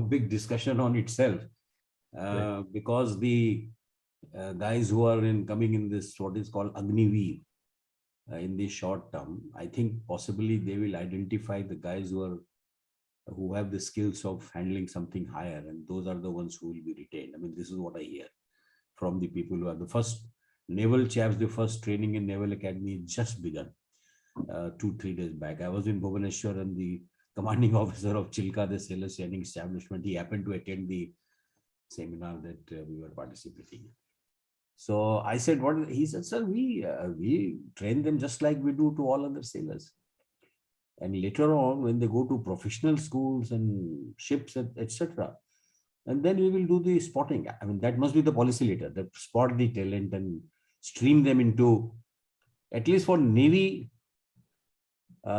[SPEAKER 3] big discussion on itself,
[SPEAKER 1] Right.
[SPEAKER 3] because the guys who are coming in this what is called Agniveer in the short term, I think possibly they will identify the guys who have the skills of handling something higher, and those are the ones who will be retained. I mean, this is what I hear from the people who are the first naval chaps. The first training in Naval Academy just begun 2-3 days back. I was in Bhubaneswar, and the commanding officer of Chilka, the sailor training establishment, he happened to attend the seminar that we were participating in. So I said, what? He said, sir, we train them just like we do to all other sailors. And later on, when they go to professional schools and ships, etc., and then we will do the spotting. I mean, that must be the policy later, that spot the talent and stream them into, at least for Navy,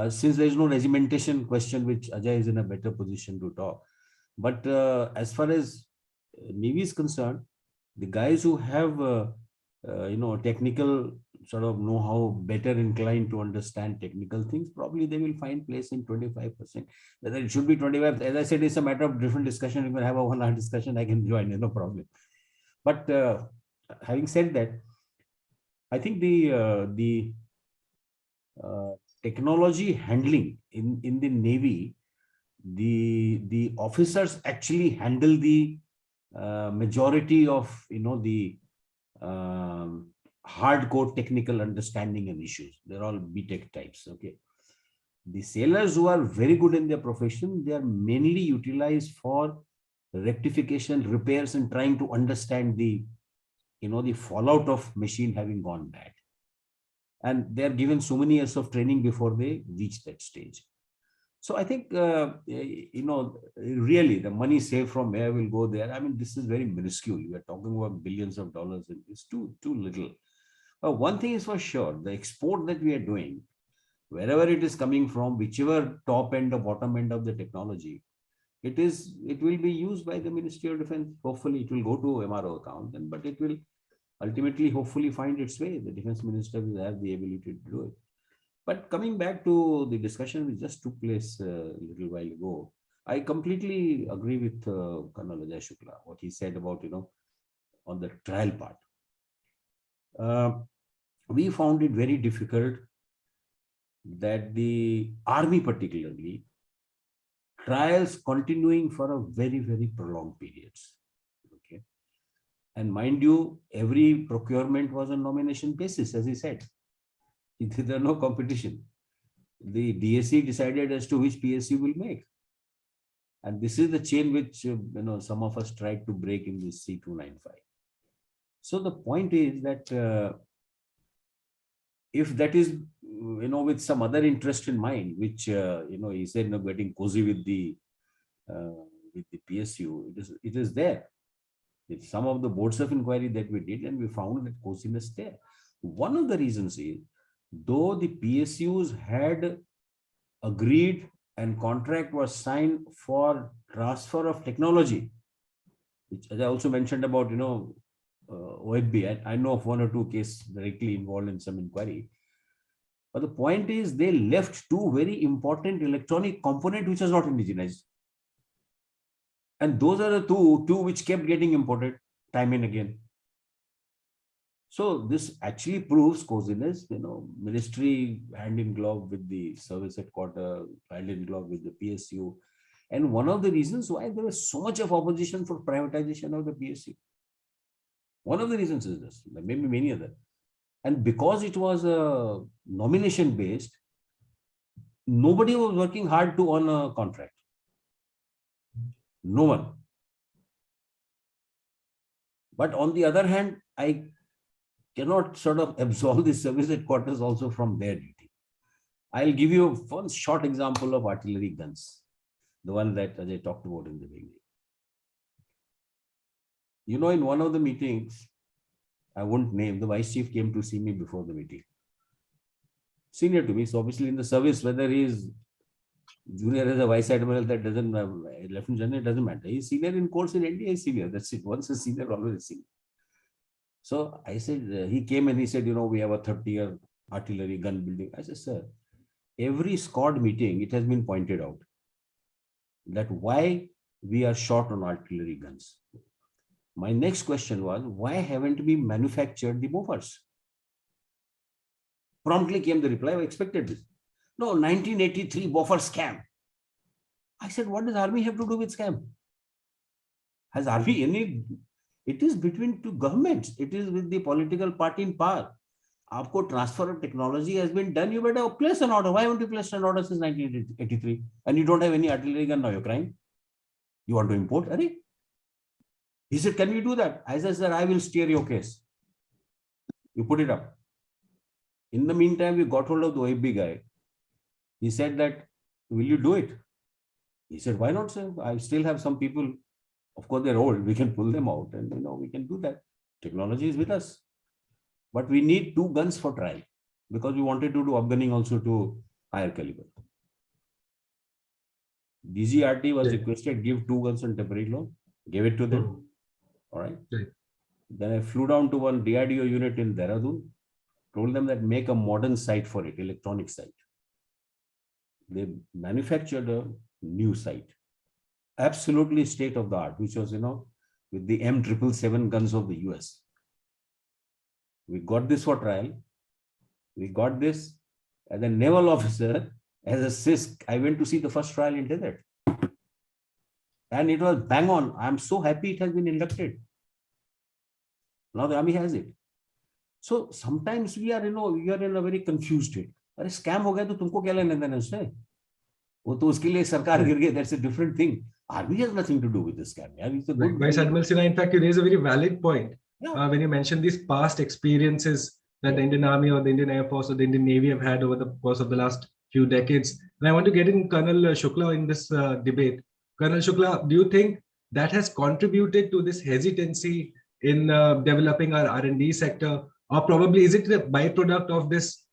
[SPEAKER 3] since there is no regimentation question, which Ajay is in a better position to talk. But as far as Navy is concerned, the guys who have, technical sort of know-how, better inclined to understand technical things, probably they will find place in 25%. Whether it should be 25%, as I said, it's a matter of different discussion. You can have a 1 hour discussion, I can join, no problem. But having said that, I think the technology handling in the Navy, the officers actually handle the majority of the hardcore technical understanding and issues. They're all BTech types. Okay, the sailors who are very good in their profession, they are mainly utilized for rectification, repairs, and trying to understand the the fallout of machine having gone bad. And they are given so many years of training before they reach that stage. So I think, really the money saved from where will go there. I mean, this is very minuscule. We are talking about billions of dollars, and it's too little. One thing is for sure, the export that we are doing, wherever it is coming from, whichever top end or bottom end of the technology, it will be used by the Ministry of Defense. Hopefully it will go to MRO account, but it will ultimately hopefully find its way. The Defense Minister will have the ability to do it. But coming back to the discussion which just took place a little while ago, I completely agree with Colonel Ajay Shukla, what he said about, on the trial part. We found it very difficult that the army particularly, trials continuing for a very, very prolonged periods. Okay. And mind you, every procurement was on nomination basis, as he said. There are no competition. The DSC decided as to which PSU will make. And this is the chain which, some of us tried to break in this C295. So the point is that if that is, with some other interest in mind, which, he said, getting cozy with the PSU, it is there. It's some of the boards of inquiry that we did, and we found that coziness there. One of the reasons is, though the PSUs had agreed and contract was signed for transfer of technology, which as I also mentioned about, OFB, I know of one or two cases directly involved in some inquiry. But the point is, they left two very important electronic components which was not indigenized. And those are the two which kept getting imported time and again. So this actually proves coziness, ministry hand in glove with the service headquarters, hand in glove with the PSU. And one of the reasons why there was so much of opposition for privatization of the PSU. One of the reasons is this, there may be many other. And because it was a nomination based, nobody was working hard to earn a contract. No one. But on the other hand, I cannot sort of absolve the service headquarters also from their duty. I'll give you one short example of artillery guns, the one that Ajay talked about in the beginning. In one of the meetings, I won't name, the vice chief came to see me before the meeting. Senior to me, so obviously in the service, whether he is junior as a vice admiral, that doesn't, lieutenant general, it doesn't matter. He's senior in course in India, he's senior. That's it. Once a senior, always a senior. So I said, he came and he said, we have a 30-year artillery gun building. I said, sir, every squad meeting, it has been pointed out that why we are short on artillery guns. My next question was, why haven't we manufactured the Bofors? Promptly came the reply, I expected this. No, 1983 Bofors scam. I said, what does army have to do with scam? Has army any? It is between two governments. It is with the political party in power. Aapko transfer of technology has been done. You better place an order. Why haven't you placed an order since 1983? And you don't have any artillery gun, now you're crying. You want to import? Are you? He said, can we do that? I said, sir, I will steer your case. You put it up. In the meantime, we got hold of the OFB guy. He said that, will you do it? He said, why not, sir? I still have some people. Of course, they're old. We can pull them out and, we can do that. Technology is with us. But we need 2 guns for trial because we wanted to do upgunning also to higher caliber. DGRT was requested, give 2 guns on temporary loan. Gave it to them. All right. Then I flew down to one DRDO unit in Dehradun, told them that make a modern sight for it, electronic sight. They manufactured a new sight, absolutely state of the art, which was, with the M777 guns of the US. We got this for trial. We got this as a naval officer, as a CISC. I went to see the first trial in desert. And it was bang on. I'm so happy it has been inducted. Now the army has it. So sometimes we are, we are in a very confused state. But scam ho gaya to tumko kya lena dena usse? Wo to uske liye sarkar gir gayi. That's a different thing. Army has nothing to do with this scam.
[SPEAKER 1] Vice Admiral Sinha, in fact, you raise a very valid point. Yeah. When you mention these past experiences that the Indian Army or the Indian Air Force or the Indian Navy have had over the course of the last few decades, And I want to get in Colonel Shukla in this debate. Colonel Shukla, do you think that has contributed to this hesitancy in developing our R&D sector, or probably is it a byproduct of this?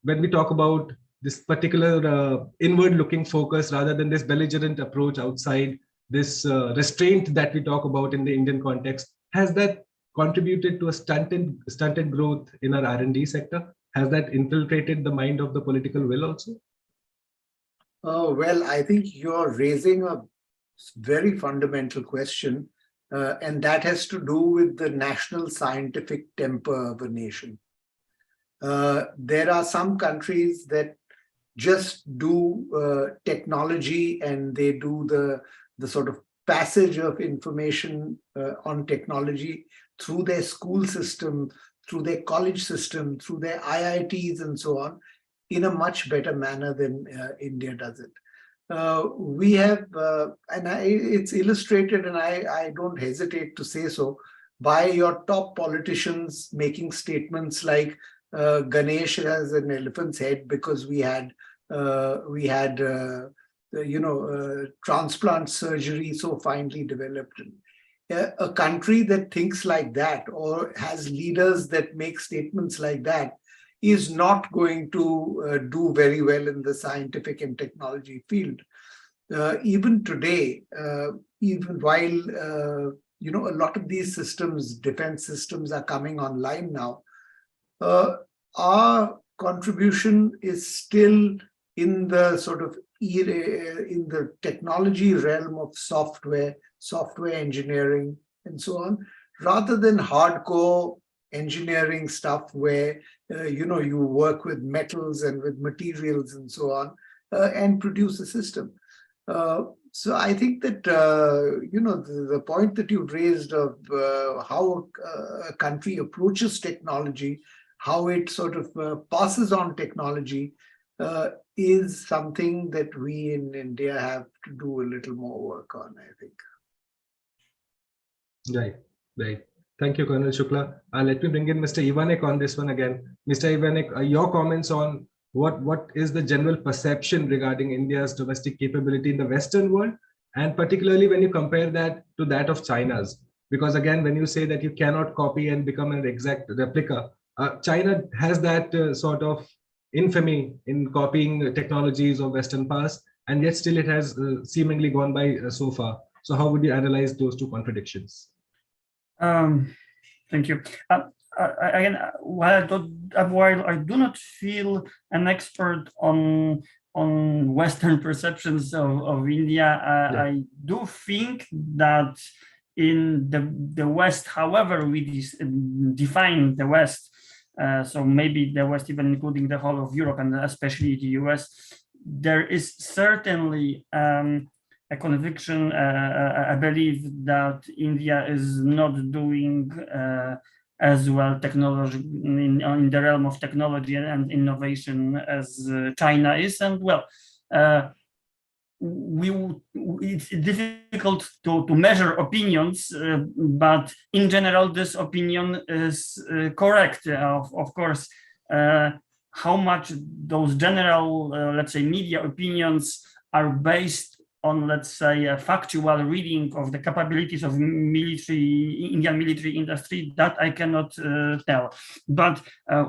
[SPEAKER 1] When we talk about this particular inward-looking focus rather than this belligerent approach outside, this restraint that we talk about in the Indian context, has that contributed to a stunted growth in our R&D sector? Has that infiltrated the mind of the political will also?
[SPEAKER 2] Well, I think you're raising a very fundamental question, and that has to do with the national scientific temper of a nation. There are some countries that just do technology, and they do the sort of passage of information on technology through their school system, through their college system, through their IITs and so on, in a much better manner than India does it. We have, it's illustrated, and I don't hesitate to say so, by your top politicians making statements like Ganesh has an elephant's head because we had transplant surgery so finely developed. A country that thinks like that or has leaders that make statements like that is not going to do very well in the scientific and technology field. Even today, even while a lot of these systems, defense systems, are coming online now, our contribution is still in the sort of in the technology realm of software engineering, and so on, rather than hardcore engineering stuff where you work with metals and with materials and so on, and produce a system. So I think that the point that you've raised of how a country approaches technology, how it sort of passes on technology, is something that we in India have to do a little more work on, I think.
[SPEAKER 1] Right. Thank you, Colonel Shukla. Let me bring in Mr. Ivanek on this one again. Mr. Ivanek, your comments on what is the general perception regarding India's domestic capability in the Western world, and particularly when you compare that to that of China's. Because again, when you say that you cannot copy and become an exact replica, China has that sort of infamy in copying technologies of Western past, and yet still it has seemingly gone by so far. So how would you analyze those two contradictions?
[SPEAKER 4] Thank you. Again, while I do not feel an expert on Western perceptions of India, I do think that in the West, however we define the West, so maybe the West even including the whole of Europe and especially the US, there is certainly a conviction, I believe that India is not doing as well technology in the realm of technology and innovation as China is, and well, it's difficult to measure opinions, but in general, this opinion is correct. Of course, how much those general, let's say, media opinions are based on, let's say, a factual reading of the capabilities of Indian military industry, that I cannot tell. But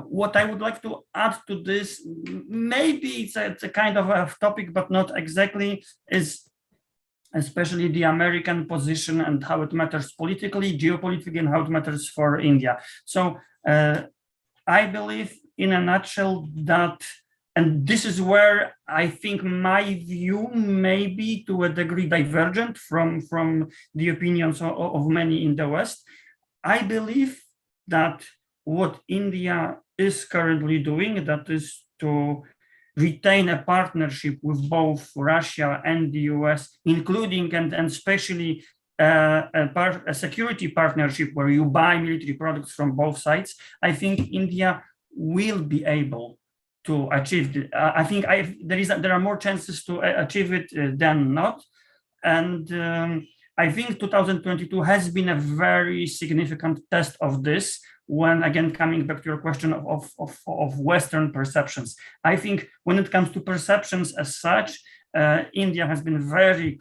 [SPEAKER 4] what I would like to add to this, maybe it's a kind of a topic, but not exactly, is especially the American position and how it matters politically, geopolitically, and how it matters for India. So I believe, in a nutshell, that, and this is where I think my view may be to a degree divergent from the opinions of many in the West. I believe that what India is currently doing, that is to retain a partnership with both Russia and the US, including and especially a security partnership where you buy military products from both sides. I think India will be able to achieve it. I think there are more chances to achieve it than not. And I think 2022 has been a very significant test of this, when, again, coming back to your question of Western perceptions. I think when it comes to perceptions as such, India has been very,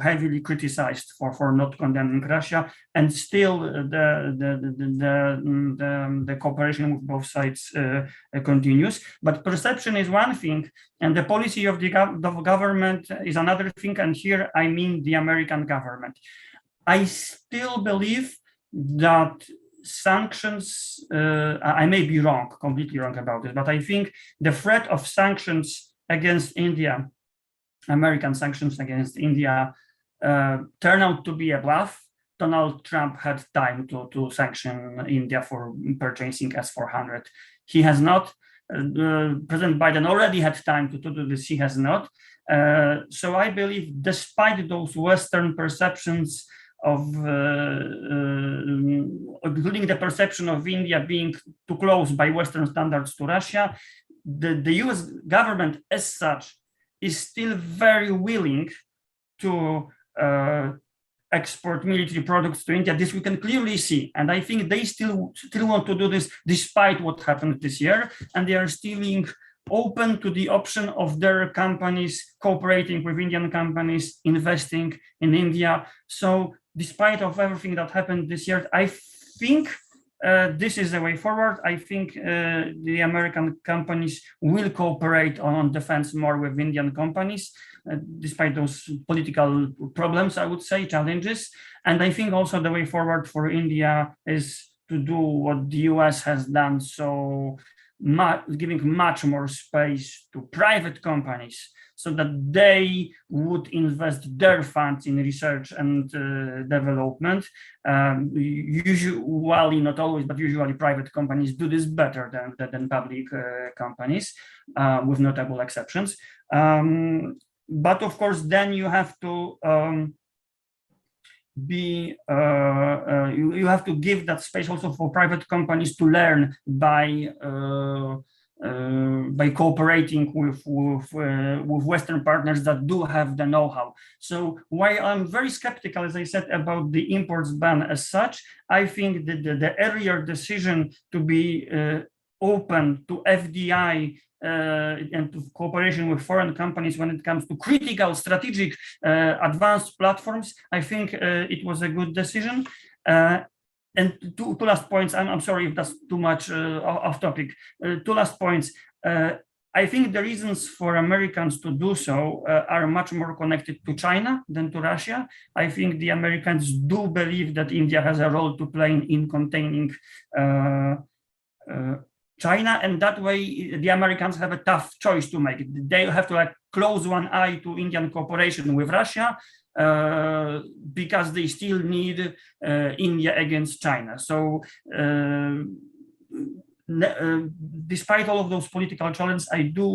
[SPEAKER 4] heavily criticized for not condemning Russia, and still the cooperation with both sides continues. But perception is one thing, and the policy of the government is another thing. And here I mean the American government. I still believe that sanctions, I may be wrong, completely wrong about it, but I think the threat of sanctions against India, American sanctions against India, turn out to be a bluff. Donald Trump had time to sanction India for purchasing S-400. He has not. President Biden already had time to do this. He has not. So I believe, despite those Western perceptions of, including the perception of India being too close by Western standards to Russia, the US government as such is still very willing to export military products to India. This we can clearly see. And I think they still want to do this despite what happened this year. And they are still open to the option of their companies cooperating with Indian companies, investing in India. So despite of everything that happened this year, I think this is the way forward. I think the American companies will cooperate on defense more with Indian companies, despite those political problems, I would say, challenges. And I think also the way forward for India is to do what the US has done, so giving much more space to private companies, so that they would invest their funds in research and development. Usually, not always, but usually private companies do this better than public companies, with notable exceptions. But of course, then you have to you have to give that space also for private companies to learn by cooperating with Western partners that do have the know-how. So while I'm very skeptical, as I said, about the imports ban as such, I think that the earlier decision to be open to FDI and to cooperation with foreign companies when it comes to critical, strategic, advanced platforms, I think it was a good decision. And two last points. I'm sorry if that's too much off topic. Two last points. I think the reasons for Americans to do so are much more connected to China than to Russia. I think the Americans do believe that India has a role to play in containing China, and that way the Americans have a tough choice to make. They have to close one eye to Indian cooperation with Russia, because they still need India against China. So despite all of those political challenges, I do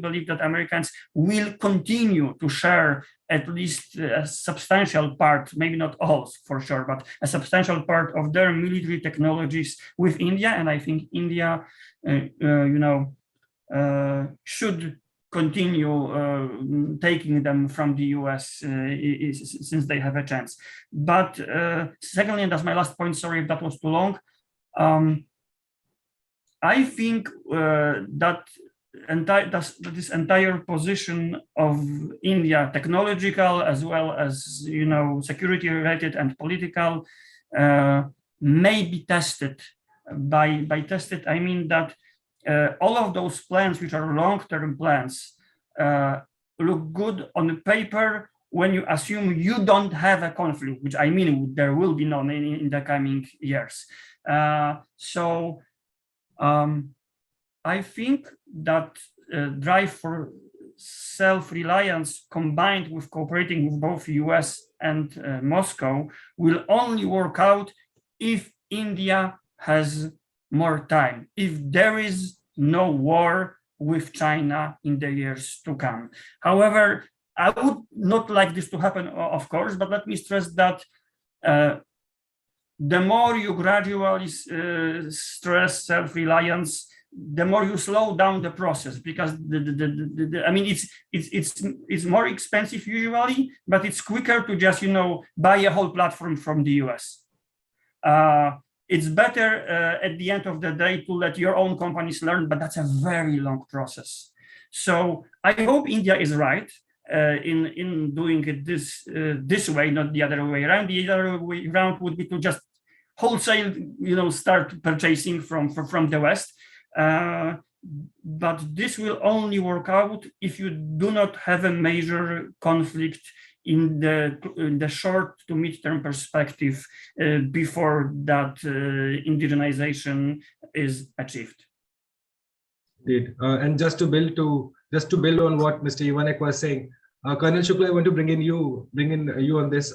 [SPEAKER 4] believe that Americans will continue to share at least a substantial part, maybe not all for sure, but a substantial part of their military technologies with India. And I think India, should continue taking them from the US since they have a chance. But secondly, and that's my last point, sorry if that was too long, I think that this entire position of India, technological as well as security related and political, may be tested. By tested, I mean that all of those plans, which are long-term plans, look good on paper when you assume you don't have a conflict, which I mean there will be none in the coming years. So I think that drive for self-reliance combined with cooperating with both US and Moscow will only work out if India has more time, if there is no war with China in the years to come. However, I would not like this to happen, of course, but let me stress that the more you gradually stress self-reliance, the more you slow down the process, because I mean, it's more expensive usually, but it's quicker to just buy a whole platform from the US. it's better at the end of the day to let your own companies learn, but that's a very long process. So I hope India is right in doing it this way, not the other way around. The other way around would be to just wholesale, start purchasing from the West. But this will only work out if you do not have a major conflict in the short to mid-term perspective before that indigenization is achieved.
[SPEAKER 1] Indeed. And just to build on what Mr. Ivanek was saying, Colonel Shukla, I want to bring in you on this.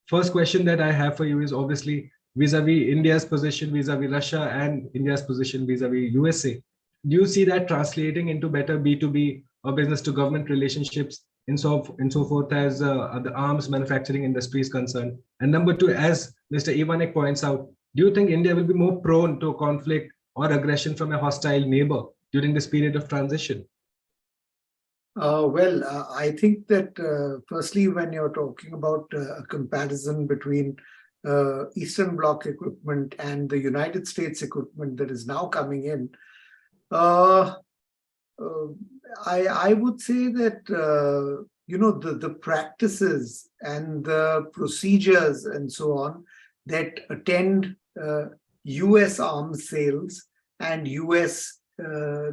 [SPEAKER 1] First question that I have for you is obviously vis-a-vis India's position vis-a-vis Russia and India's position vis-a-vis USA. Do you see that translating into better B2B or business to government relationships in so forth as the arms manufacturing industry is concerned? And number two, as Mr. Ivanek points out, do you think India will be more prone to conflict or aggression from a hostile neighbor during this period of transition?
[SPEAKER 2] I think that firstly, when you're talking about a comparison between Eastern Bloc equipment and the United States equipment that is now coming in, I would say that the practices and the procedures and so on that attend US arms sales and US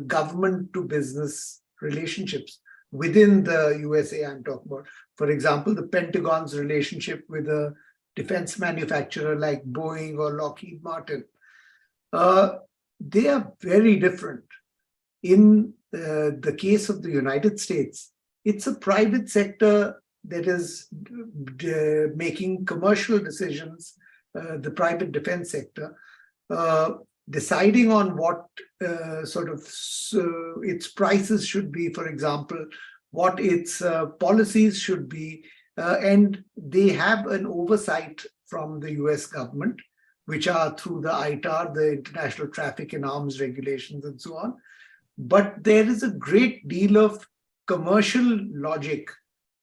[SPEAKER 2] government to business relationships within the USA I'm talking about. For example, the Pentagon's relationship with a defense manufacturer like Boeing or Lockheed Martin. They are very different. In the case of the United States, it's a private sector that is making commercial decisions, the private defense sector, deciding on what its prices should be, for example, what its policies should be, and they have an oversight from the US government, which are through the ITAR, the International Traffic in Arms Regulations and so on. But there is a great deal of commercial logic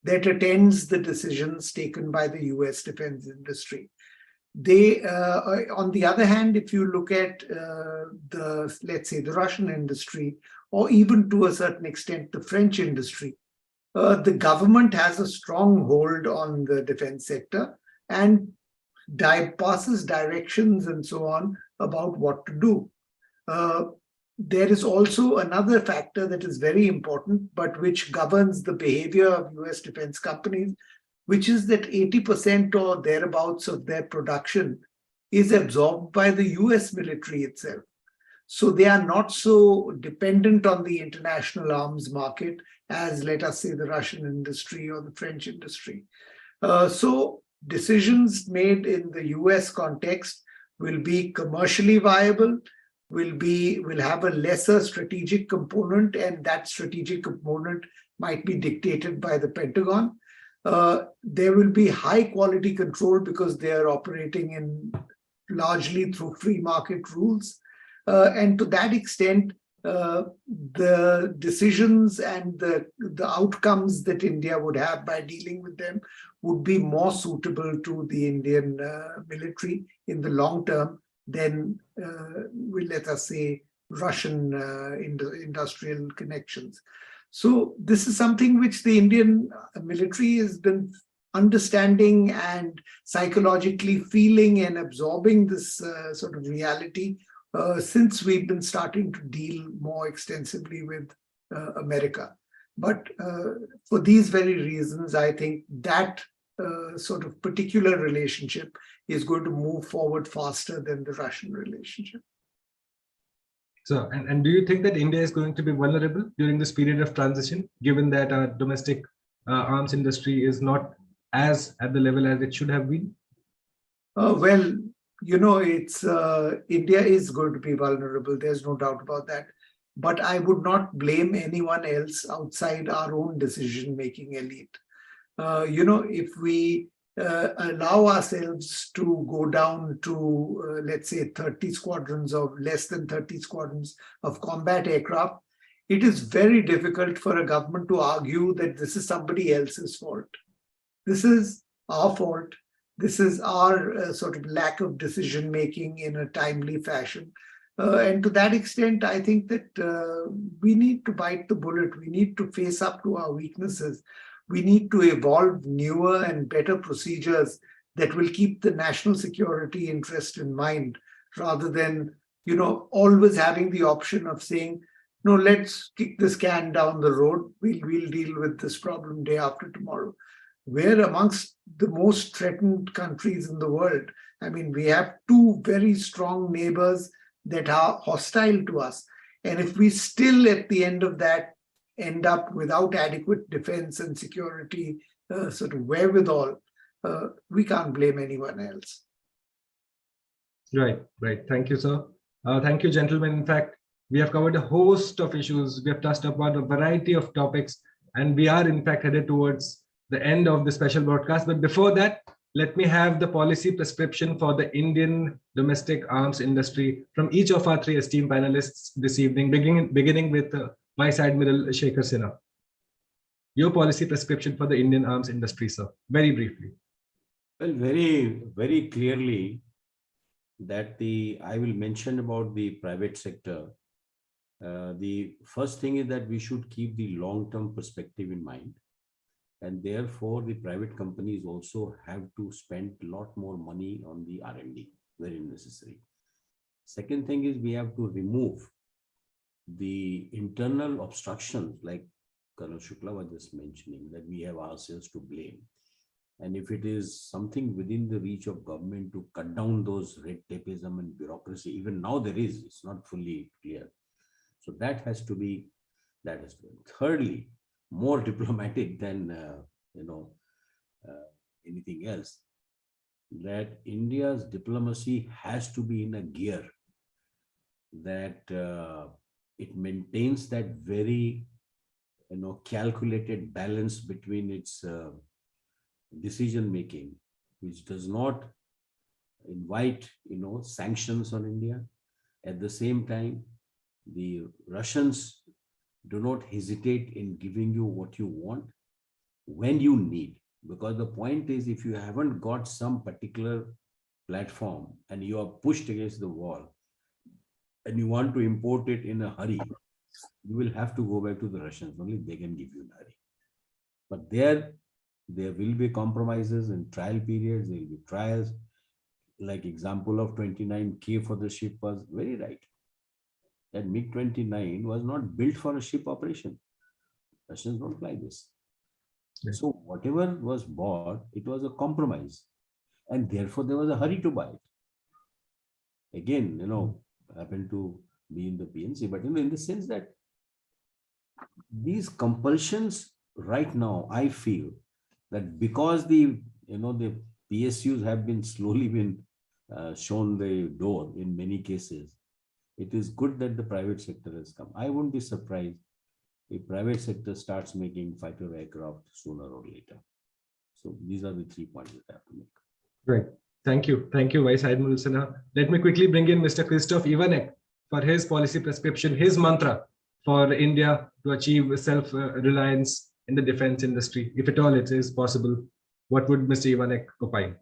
[SPEAKER 2] that attends the decisions taken by the US defense industry. They, on the other hand, if you look at let's say the Russian industry, or even to a certain extent, the French industry, the government has a strong hold on the defense sector and passes directions and so on about what to do. There is also another factor that is very important, but which governs the behavior of US defense companies, which is that 80% or thereabouts of their production is absorbed by the US military itself. So they are not so dependent on the international arms market as, let us say, the Russian industry or the French industry. So decisions made in the US context will be commercially viable, will have a lesser strategic component, and that strategic component might be dictated by the Pentagon. There will be high quality control because they are operating in largely through free market rules. And to that extent, the decisions and the outcomes that India would have by dealing with them would be more suitable to the Indian military in the long term than, let us say, Russian industrial connections. So this is something which the Indian military has been understanding and psychologically feeling and absorbing this sort of reality since we've been starting to deal more extensively with America. But for these very reasons, I think that sort of particular relationship is going to move forward faster than the Russian relationship.
[SPEAKER 1] So, and do you think that India is going to be vulnerable during this period of transition, given that our domestic arms industry is not as at the level as it should have been?
[SPEAKER 2] Well, it's India is going to be vulnerable. There's no doubt about that. But I would not blame anyone else outside our own decision-making elite. If we allow ourselves to go down to, let's say, 30 squadrons or less than 30 squadrons of combat aircraft, it is very difficult for a government to argue that this is somebody else's fault. This is our fault. This is our sort of lack of decision making in a timely fashion. And to that extent, I think that we need to bite the bullet. We need to face up to our weaknesses. We need to evolve newer and better procedures that will keep the national security interest in mind, rather than, always having the option of saying, no, let's kick this can down the road. We'll deal with this problem day after tomorrow. We're amongst the most threatened countries in the world. I mean, we have two very strong neighbors that are hostile to us. And if we still, at the end of that, end up without adequate defense and security sort of wherewithal, we can't blame anyone else.
[SPEAKER 1] Right. Thank you, sir. Thank you, gentlemen. In fact, we have covered a host of issues. We have touched upon a variety of topics, and we are in fact headed towards the end of the special broadcast. But before that, let me have the policy prescription for the Indian domestic arms industry from each of our three esteemed panelists this evening, beginning with Vice Admiral Shekhar Sinha. Your policy prescription for the Indian arms industry, sir, very briefly.
[SPEAKER 3] Well, very, very clearly that I will mention about the private sector. The first thing is that we should keep the long-term perspective in mind. And therefore, the private companies also have to spend a lot more money on the R&D, very necessary. Second thing is we have to remove the internal obstructions, like Colonel Shukla was just mentioning, that we have ourselves to blame. And if it is something within the reach of government to cut down those red tapeism and bureaucracy, even now there is, it's not fully clear. So that has to be. Thirdly, more diplomatic than anything else, that India's diplomacy has to be in a gear that it maintains that very calculated balance between its decision making, which does not invite sanctions on India. At the same time, the Russians do not hesitate in giving you what you want when you need, because the point is, if you haven't got some particular platform and you are pushed against the wall and you want to import it in a hurry, you will have to go back to the Russians. Only they can give you in a hurry. But there will be compromises and trial periods. There will be trials. Like example of 29K for the ship was very right. That MiG-29 was not built for a ship operation. Russians don't fly this. Yes. So whatever was bought, it was a compromise. And therefore there was a hurry to buy it. Again, happened to be in the PNC, but in the sense that these compulsions right now, I feel that because the PSUs have been slowly shown the door in many cases, it is good that the private sector has come. I won't be surprised if private sector starts making fighter aircraft sooner or later. So these are the 3 points that I have to make.
[SPEAKER 1] Right. Thank you. Thank you, Vice Admiral Sinha. Let me quickly bring in Mr. Christoph Ivanek for his policy prescription, his mantra for India to achieve self-reliance in the defense industry, if at all it is possible. What would Mr. Ivanek opine?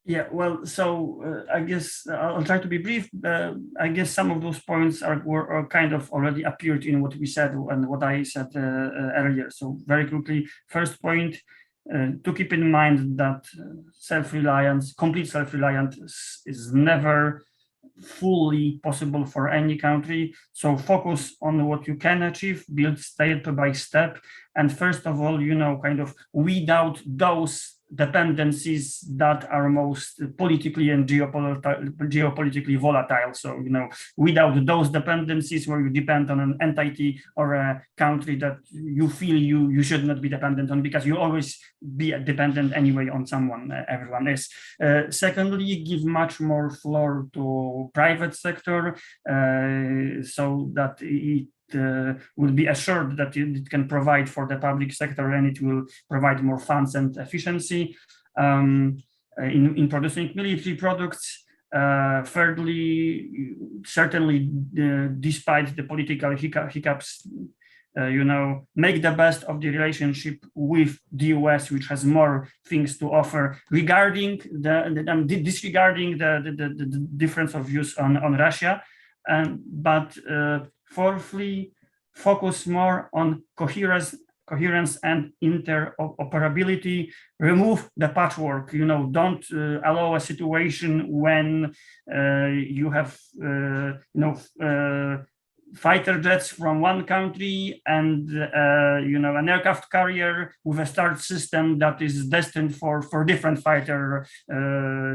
[SPEAKER 4] Yeah, well, so I guess I'll try to be brief. I guess some of those points were kind of already appeared in what we said and what I said earlier. So very quickly, first point, to keep in mind that self-reliance, complete self-reliance is never fully possible for any country. So focus on what you can achieve, build step by step. And first of all, kind of weed out those dependencies that are most politically and geopolitically volatile. So, without those dependencies where you depend on an entity or a country that you feel you should not be dependent on, because you always be dependent anyway on someone, everyone is. Secondly, give much more floor to private sector so that it will be assured that it can provide for the public sector, and it will provide more funds and efficiency in producing military products. Thirdly, certainly, despite the political hiccups make the best of the relationship with the US, which has more things to offer regarding disregarding the difference of views on Russia, but fourthly, focus more on coherence and interoperability. Remove the patchwork. Don't allow a situation when you have fighter jets from one country and an aircraft carrier with a start system that is destined for different fighter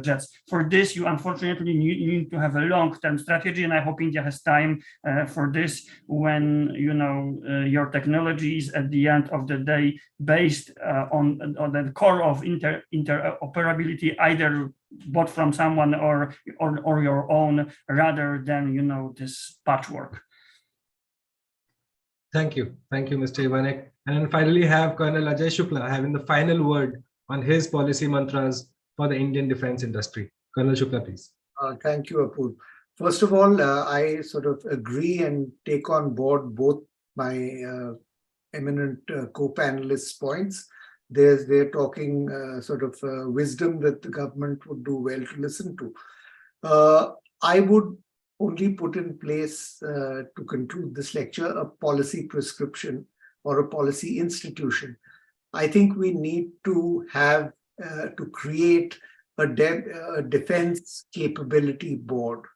[SPEAKER 4] jets. For this, you unfortunately need to have a long-term strategy, and I hope India has time for this when your technology is at the end of the day based on the core of interoperability, either bought from someone or your own, rather than this patchwork.
[SPEAKER 1] Thank you, Mr. Ivanek. And then finally have Colonel Ajay Shukla having the final word on his policy mantras for the Indian defense industry. Colonel Shukla, please.
[SPEAKER 2] Thank you, Apur. First of all, I sort of agree and take on board both my eminent co-panelists' points. They're talking sort of wisdom that the government would do well to listen to. I would only put in place, to conclude this lecture, a policy prescription or a policy institution. I think we need to have to create a defense capability board,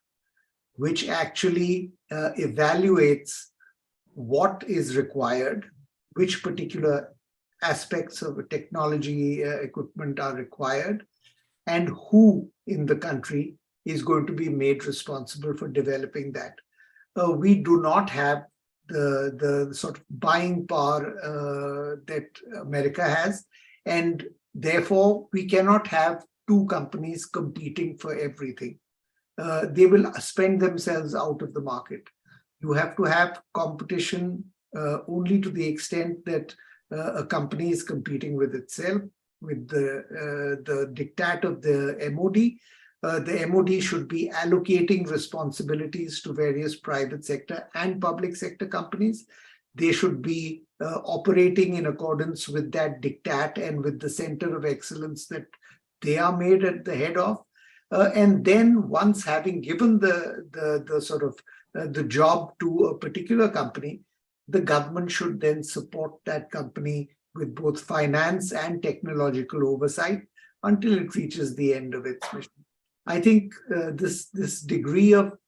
[SPEAKER 2] which actually evaluates what is required, which particular aspects of technology equipment are required, and who in the country is going to be made responsible for developing that. We do not have the sort of buying power that America has, and therefore we cannot have two companies competing for everything. They will spend themselves out of the market. You have to have competition only to the extent that a company is competing with itself, with the diktat of the MOD. The MOD should be allocating responsibilities to various private sector and public sector companies. They should be operating in accordance with that diktat and with the center of excellence that they are made at the head of. And then once having given the sort of the job to a particular company, the government should then support that company with both finance and technological oversight until it reaches the end of its mission. I think this degree of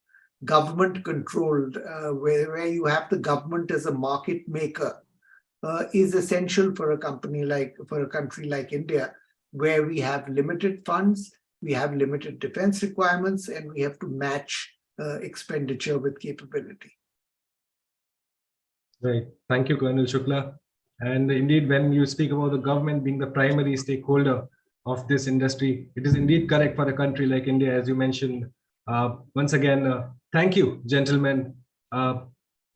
[SPEAKER 2] government controlled, where you have the government as a market maker, is essential for a country like India, where we have limited funds, we have limited defense requirements, and we have to match expenditure with capability.
[SPEAKER 1] Right. Thank you, Colonel Shukla. And indeed, when you speak about the government being the primary stakeholder of this industry, it is indeed correct for a country like India, as you mentioned. Once again, thank you, gentlemen.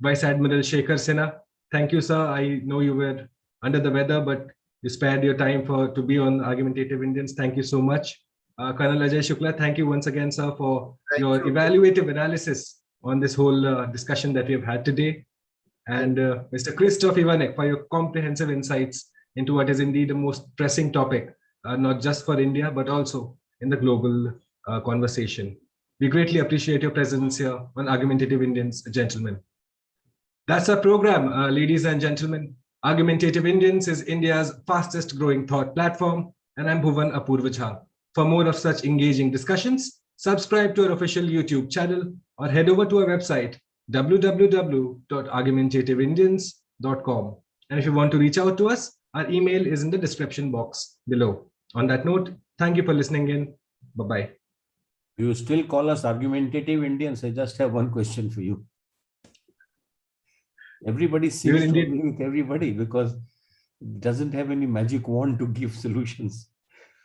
[SPEAKER 1] Vice Admiral Shekhar Sinha, thank you, sir. I know you were under the weather, but you spared your time to be on Argumentative Indians. Thank you so much. Colonel Ajay Shukla, thank you once again, sir, for your evaluative analysis on this whole discussion that we have had today. And Mr. Christoph Ivanek, for your comprehensive insights into what is indeed the most pressing topic, not just for India, but also in the global conversation. We greatly appreciate your presence here on Argumentative Indians, gentlemen. That's our program, ladies and gentlemen. Argumentative Indians is India's fastest growing thought platform, and I'm Bhuvan Apurva Jha. For more of such engaging discussions, subscribe to our official YouTube channel or head over to our website, www.argumentativeindians.com. And if you want to reach out to us, our email is in the description box below. On that note, thank you for listening in. Bye-bye.
[SPEAKER 3] You still call us Argumentative Indians? I just have one question for you. Everybody seems to agree with everybody because it doesn't have any magic wand to give solutions.